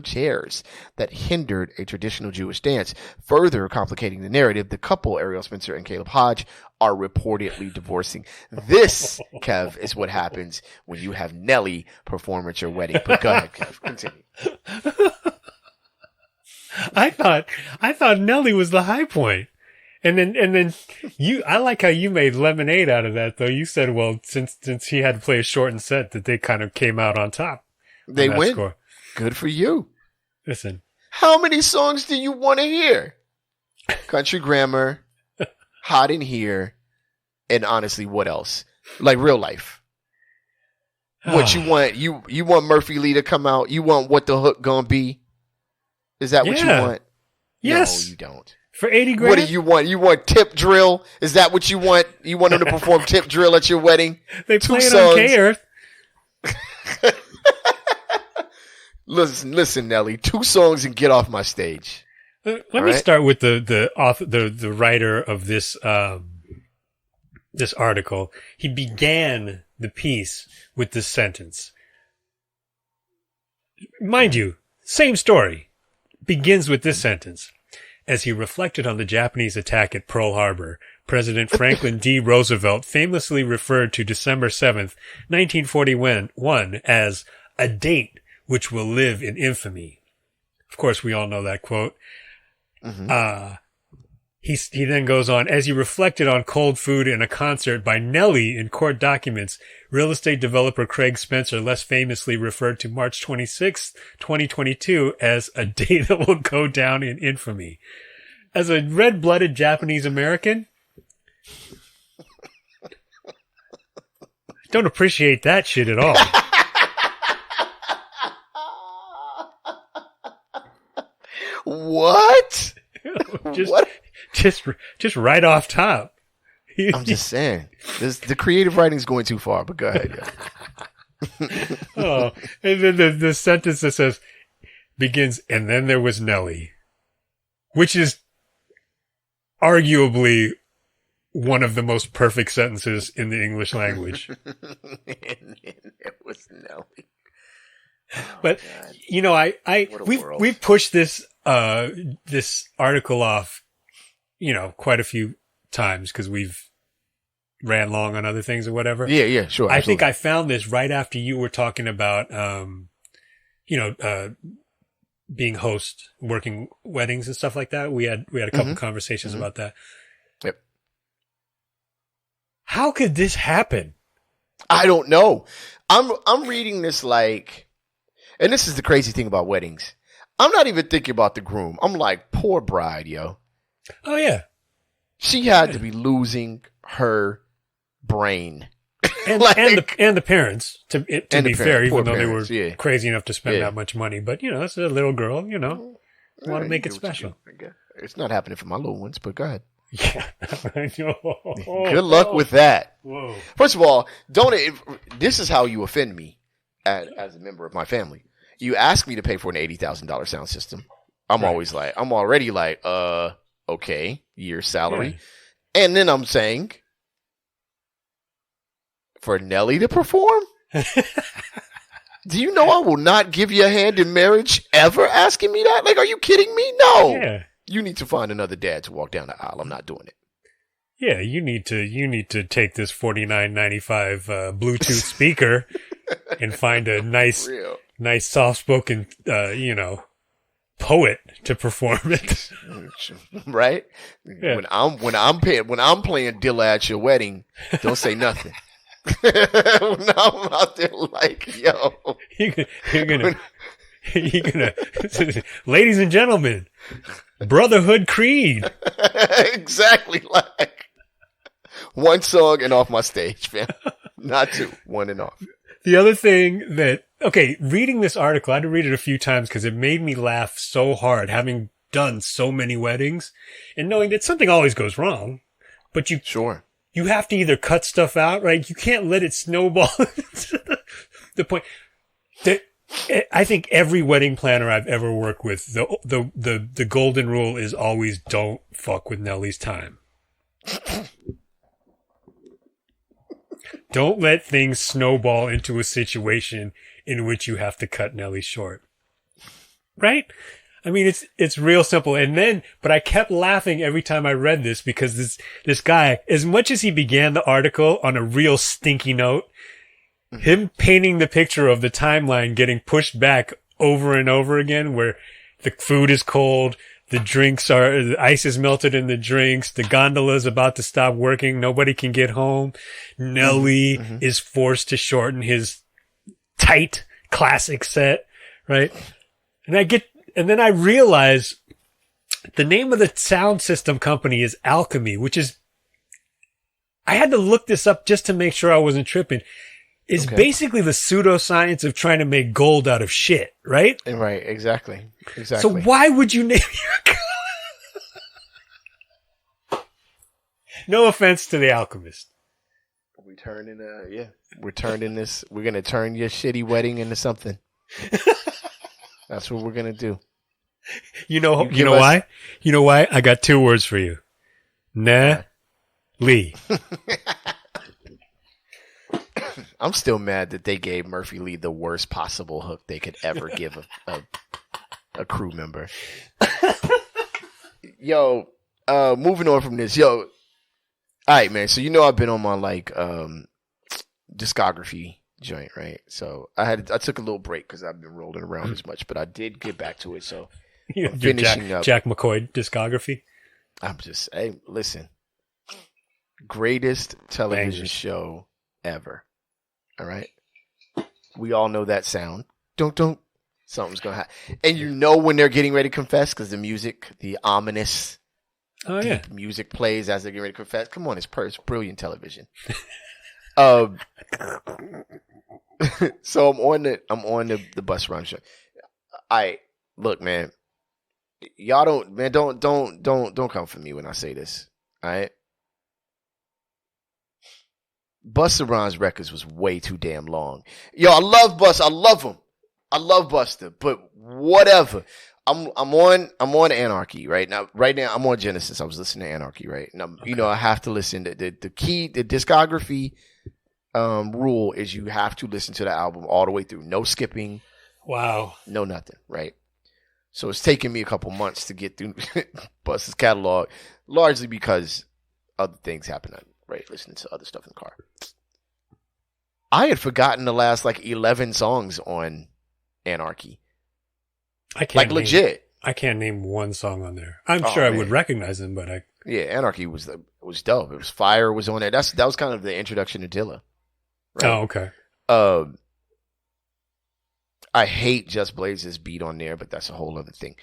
chairs that hindered a traditional Jewish dance. Further complicating the narrative, the couple, Ariel Spencer and Caleb Hodge, are reportedly divorcing. This, Kev, is what happens when you have Nelly perform at your wedding. But go ahead, Kev, continue. I thought Nelly was the high point. And then I like how you made lemonade out of that, though. You said, well, since he had to play a shortened set, that they kind of came out on top. They win. Score. Good for you. Listen. How many songs do you want to hear? Country Grammar, Hot in Here, and honestly, what else? Like Real Life. What you want? You want Murphy Lee to come out? You want What the Hook Gonna Be? Is that what you want? Yes. No, you don't. For $80,000? What do you want? You want Tip Drill? Is that what you want? You want them to perform Tip Drill at your wedding? They play it on K-Earth. Listen, Nelly. 2 songs and get off my stage. Let me start with the author, the writer of this this article. He began the piece with this sentence. Mind you, same story. Begins with this sentence. As he reflected on the Japanese attack at Pearl Harbor, President Franklin D. Roosevelt famously referred to December 7th, 1941 as a date which will live in infamy. Of course, we all know that quote. He then goes on, as he reflected on cold food and a concert by Nelly in court documents, real estate developer Craig Spencer less famously referred to March 26, 2022 as a day that will go down in infamy. As a red-blooded Japanese American, don't appreciate that shit at all. What? What? Just right off top. I'm just saying, the creative writing is going too far. But go ahead. Yeah. And then the sentence that says begins, and then there was Nelly, which is arguably one of the most perfect sentences in the English language. And it was Nelly. But we've pushed this article off, quite a few times because we've ran long on other things or whatever. Yeah, sure. I think I found this right after you were talking about, being host, working weddings and stuff like that. We had a couple conversations about that. Yep. How could this happen? I don't know. I'm reading this like, and this is the crazy thing about weddings. I'm not even thinking about the groom. I'm like, poor bride, yo. Oh yeah. She had to be losing her brain. And, and the parents, to be fair, even though they were crazy enough to spend that much money. But, it's a little girl, want to make it special. It's not happening for my little ones, but go ahead. Yeah. Good luck with that. Whoa. First of all, this is how you offend me as a member of my family. You ask me to pay for an $80,000 sound system. I'm already like, okay, year's salary. Right. And then I'm saying, for Nelly to perform? Do you know I will not give you a hand in marriage ever asking me that? Like, are you kidding me? No. Yeah. You need to find another dad to walk down the aisle. I'm not doing it. Yeah, you need to take this $49.95 Bluetooth speaker and find a nice soft-spoken, poet to perform it. Right? Yeah. When I'm playing Dilla at your wedding, don't say nothing. When I'm out there like, yo, you're gonna ladies and gentlemen, Brotherhood Creed. Exactly, like one song and off my stage, man. Not two, one and off. The other thing reading this article, I had to read it a few times because it made me laugh so hard, having done so many weddings and knowing that something always goes wrong, but you have to either cut stuff out, right? You can't let it snowball. The point that I think every wedding planner I've ever worked with, the golden rule is always don't fuck with Nelly's time. Don't let things snowball into a situation in which you have to cut Nelly short. Right? I mean, it's real simple. But I kept laughing every time I read this because this guy, as much as he began the article on a real stinky note, him painting the picture of the timeline getting pushed back over and over again, where the food is cold, the ice is melted in the drinks, the gondola's about to stop working, nobody can get home, Nelly is forced to shorten his tight classic set, right? And then I realize the name of the sound system company is Alchemy, which is, I had to look this up just to make sure I wasn't tripping. Is basically the pseudoscience of trying to make gold out of shit, right? Right, exactly. So why would you name your No offense to the Alchemist. We're turning this. We're gonna turn your shitty wedding into something. That's what we're gonna do. You know why? You know why? I got two words for you. Lee. I'm still mad that they gave Murphy Lee the worst possible hook they could ever give a crew member. Yo, moving on from this. Yo, all right, man. So I've been on my discography joint, right? So I took a little break because I've been rolling around as much, but I did get back to it. So I'm finishing up Jack McCoy discography. Listen, greatest television show ever. All right, we all know that sound. Don't. Something's gonna happen, and when they're getting ready to confess because the ominous, deep music plays as they're getting ready to confess. Come on, it's brilliant television. So I'm on the Busta Rhymes show. Look, man, y'all don't come for me when I say this. All right. Busta Rhymes records was way too damn long. Yo, I love Busta. I love him. I love Busta, but whatever. I'm on Anarchy right now. Right now, I'm on Genesis. I was listening to Anarchy, right? And I have to listen to the discography rule is you have to listen to the album all the way through. No skipping. Wow. No nothing, right? So it's taken me a couple months to get through Busta's catalog, largely because other things happen. Right, listening to other stuff in the car. I had forgotten the last 11 songs on Anarchy. I can't legit. I can't name one song on there. I'm sure I would recognize them, but Anarchy was dope. It was Fire was on there. That was kind of the introduction to Dilla. Right? Oh, okay. I hate Just Blaze's beat on there, but that's a whole other thing.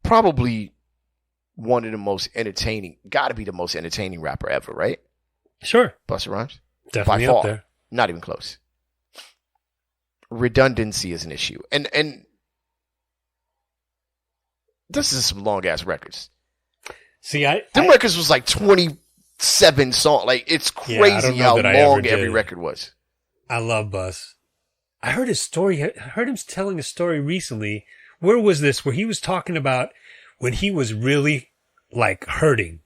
Probably one of the most entertaining, got to be the most entertaining rapper ever, right? Sure. Busta Rhymes? Definitely by far, up there. Not even close. Redundancy is an issue. And this is some long-ass records. See, them records was like 27 songs. Like, it's crazy how long every record was. I love Bus. I heard his story. I heard him telling a story recently. Where was this? Where he was talking about when he was really, like, hurting.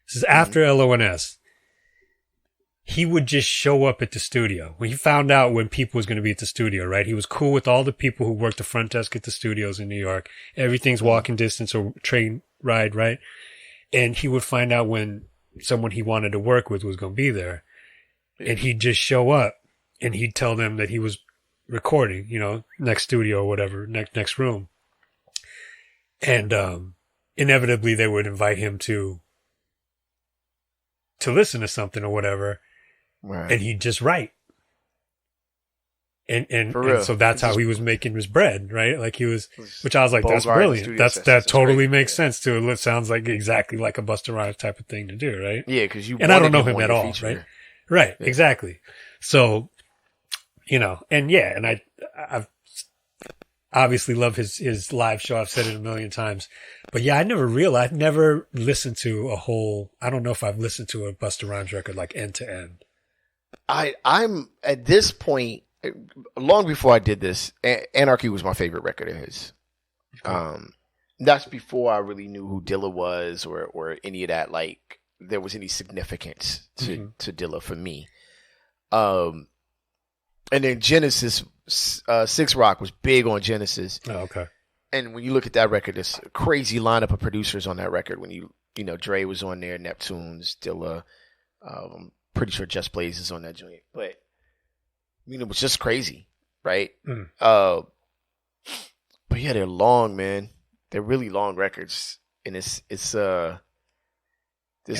This is after LONS. He would just show up at the studio. When he found out when people was going to be at the studio, right? He was cool with all the people who worked the front desk at the studios in New York. Everything's walking distance or train ride, right? And he would find out when someone he wanted to work with was going to be there. And he'd just show up and he'd tell them that he was recording, next studio or whatever, next room. And inevitably they would invite him to listen to something or whatever. Right. And he'd just write. And so that's how he was making his bread, right? Like he was, which I was like, that's brilliant. That totally makes sense too. It sounds like exactly like a Busta Rhymes type of thing to do, right? Yeah, because and I don't know him at all, right? Right, yeah. Exactly. So, and I've obviously love his live show. I've said it a million times, but yeah, I never listened to a whole. I don't know if I've listened to a Busta Rhymes record like end to end. I'm at this point, long before I did this, Anarchy was my favorite record of his. Okay. That's before I really knew who Dilla was or any of that. Like there was any significance to Dilla for me. And then Genesis, 6 Rock was big on Genesis. Oh, okay. And when you look at that record, there's a crazy lineup of producers on that record. When you Dre was on there, Neptunes, Dilla, pretty sure Just Blaze is on that joint, but it was just crazy, right? But yeah, they're long, man. They're really long records, and it's there's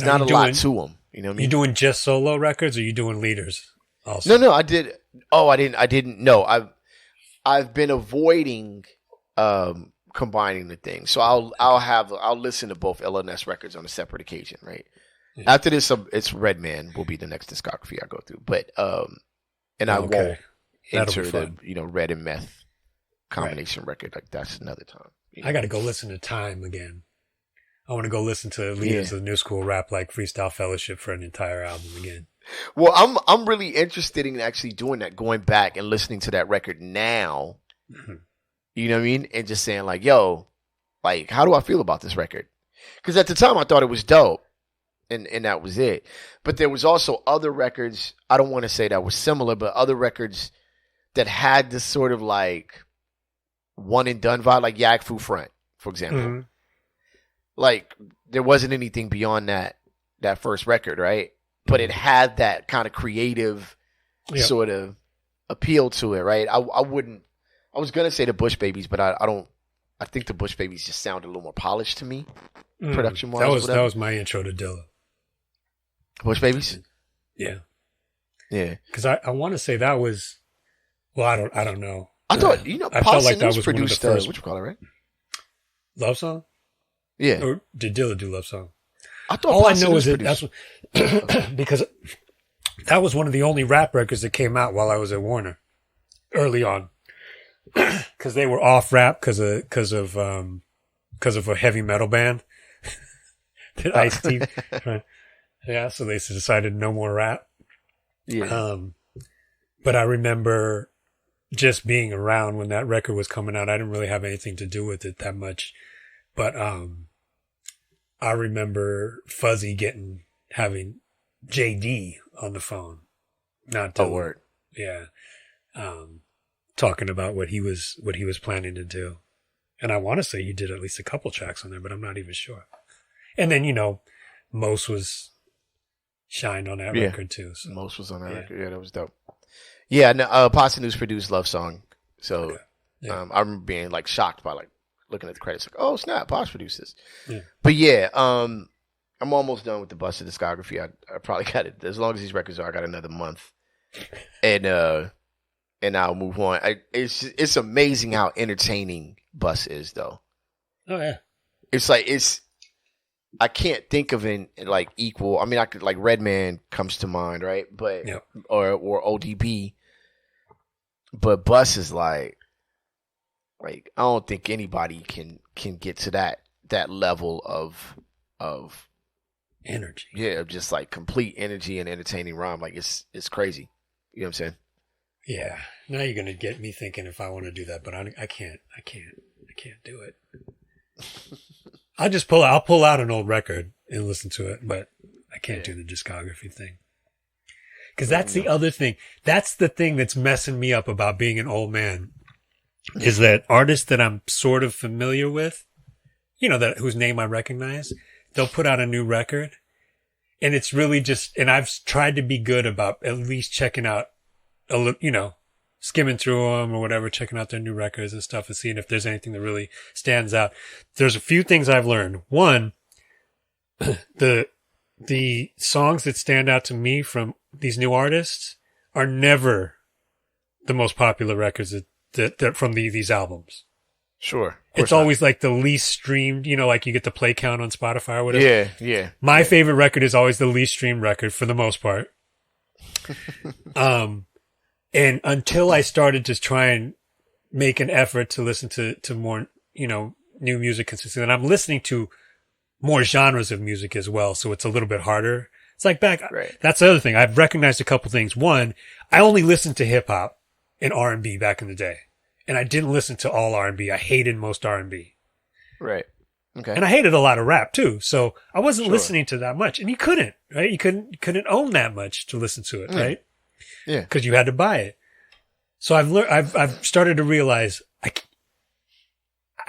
not a lot to them. You know what I mean? You doing just solo records, or you doing leaders? Also? No, I did. Oh, I didn't. No, I've been avoiding combining the things. So I'll listen to both LNS records on a separate occasion, right? Yeah. After this, it's Redman will be the next discography I go through, but and I won't enter the Red and Meth combination record. Like that's another time. I got to go listen to Time again. I want to go listen to leaders of the new school rap like Freestyle Fellowship for an entire album again. Well, I'm really interested in actually doing that, going back and listening to that record now. Mm-hmm. You know what I mean? And just saying like, yo, like, how do I feel about this record? Because at the time I thought it was dope. And that was it. But there was also other records, I don't want to say that was similar, but other records that had this sort of like one and done vibe, like Yak Fu Front, for example. Mm-hmm. Like there wasn't anything beyond that first record, right? But it had that kind of creative sort of appeal to it, right? I was going to say the Bush Babies, but I don't. I think the Bush Babies just sounded a little more polished to me, production-wise. That was my intro to Dilla. Bush Babies? Yeah. Yeah. Because I want to say that was, well, I don't know. I thought, I felt like that was produced, what you call it, right? Love Song? Yeah. Or did Dilla do Love Song? I thought all I know is that's because that was one of the only rap records that came out while I was at Warner early on. Because they were off rap because of a heavy metal band that Ice-T. Yeah, so they decided no more rap. Yeah. But I remember just being around when that record was coming out. I didn't really have anything to do with it that much, but I remember Fuzzy having JD on the phone. Not to word. Yeah. Talking about what he was planning to do. And I want to say he did at least a couple tracks on there, but I'm not even sure. And then, Mos was shined on that record too. So. Mos was on that record. Yeah, that was dope. Yeah, no, Posse News produced Love Song. So I remember being like shocked by like looking at the credits like, oh snap, Posse produced this. Yeah. But yeah, I'm almost done with the Busta discography. I probably got it. As long as these records are, I got another month. And I'll move on. It's amazing how entertaining Bus is, though. Oh yeah, it's like it's I can't think of an like equal. I mean, I could like Redman comes to mind, right? But or ODB. But Bus is like I don't think anybody can get to that level of energy. Yeah, just like complete energy and entertaining rhyme. Like it's crazy. You know what I'm saying? Yeah. Now you're gonna get me thinking if I want to do that, but I can't do it. I'll pull out an old record and listen to it, but I can't do the discography thing. Because that's the other thing. That's the thing that's messing me up about being an old man, is that artists that I'm sort of familiar with, whose name I recognize, they'll put out a new record, and it's really just, and I've tried to be good about at least checking out skimming through them or whatever, checking out their new records and stuff and seeing if there's anything that really stands out. There's a few things I've learned. One, the songs that stand out to me from these new artists are never the most popular records that from these albums. Sure. It's always like the least streamed, like you get the play count on Spotify or whatever. Yeah. My favorite record is always the least streamed record for the most part. And until I started to try and make an effort to listen to more, new music consistently, and I'm listening to more genres of music as well, so it's a little bit harder. It's like that's the other thing. I've recognized a couple things. One, I only listened to hip hop and R&B back in the day, and I didn't listen to all R&B. I hated most R&B. Right. Okay. And I hated a lot of rap too, so I wasn't listening to that much. And you couldn't, right? You couldn't own that much to listen to it, right? Yeah. Because you had to buy it. So I've started to realize I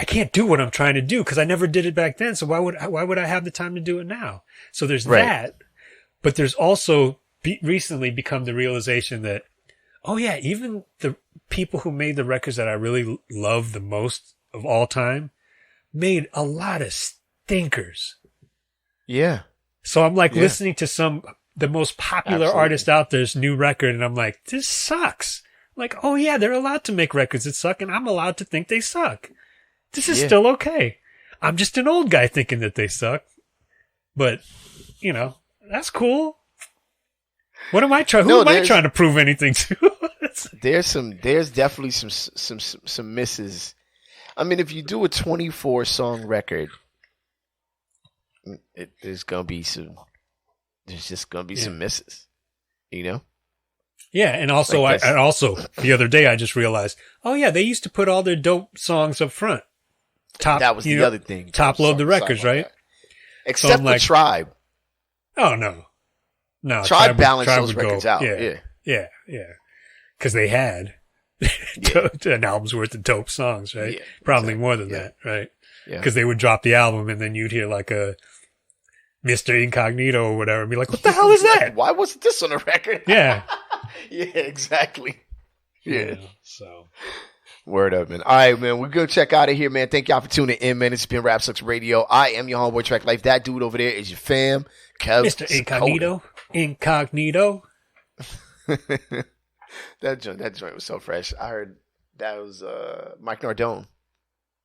can't do what I'm trying to do because I never did it back then. So why would I have the time to do it now? So there's that, but there's also recently become the realization that, oh yeah, even the people who made the records that I really love the most of all time made a lot of stinkers. Yeah. So I'm like listening to the most popular artist out there's new record, and I'm like, this sucks. Like, oh yeah, they're allowed to make records that suck, and I'm allowed to think they suck. This is still okay. I'm just an old guy thinking that they suck. But, that's cool. What am I trying? Who am I trying to prove anything to? There's definitely some misses. I mean, if you do a 24 song record, there's just gonna be some misses, Yeah, and also the other day I just realized, oh yeah, they used to put all their dope songs up front. That was the other thing. Top load the records, right? Except for Tribe. Oh no. Tribe balanced those records out. Yeah. Because they had an album's worth of dope songs, right? Yeah, probably more than that, right? Because they would drop the album and then you'd hear like a Mr. Incognito or whatever and be like, what the hell is that? Why wasn't this on a record? Yeah. Yeah, exactly. Yeah. So. Word up, man. All right, man. We're going to check out of here, man. Thank y'all for tuning in, man. It's been Rap Sucks Radio. I am your homeboy, Track Life. That dude over there is your fam, Kev. Mr. Incognito. Incognito. That joint was so fresh. I heard that was Mike Nardone.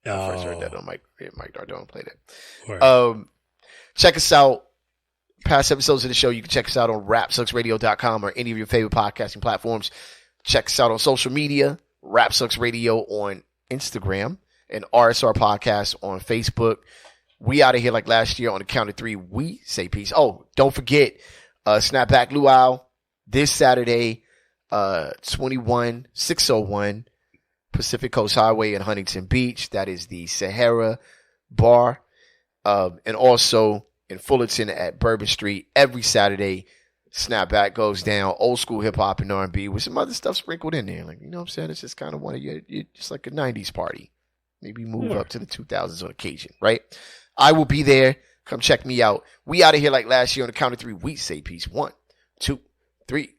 I first heard that on Mike Nardone played it. Word. Check us out. Past episodes of the show, you can check us out on rapsucksradio.com or any of your favorite podcasting platforms. Check us out on social media, Rap Sucks Radio on Instagram and RSR Podcast on Facebook. We out of here like last year on the count of three. We say peace. Oh, don't forget, Snapback Luau this Saturday, 21601 Pacific Coast Highway in Huntington Beach. That is the Sahara Bar. And also in Fullerton at Bourbon Street every Saturday. Snapback goes down, old school hip hop and R&B with some other stuff sprinkled in there. Like, you know what I'm saying? It's just kind of one of your, just like a 90s party. Maybe move up to the 2000s on occasion, right? I will be there. Come check me out. We out of here like last year on the count of three. We say peace. 1, 2, 3.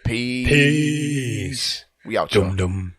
Peace. We out, y'all. Dum-dum.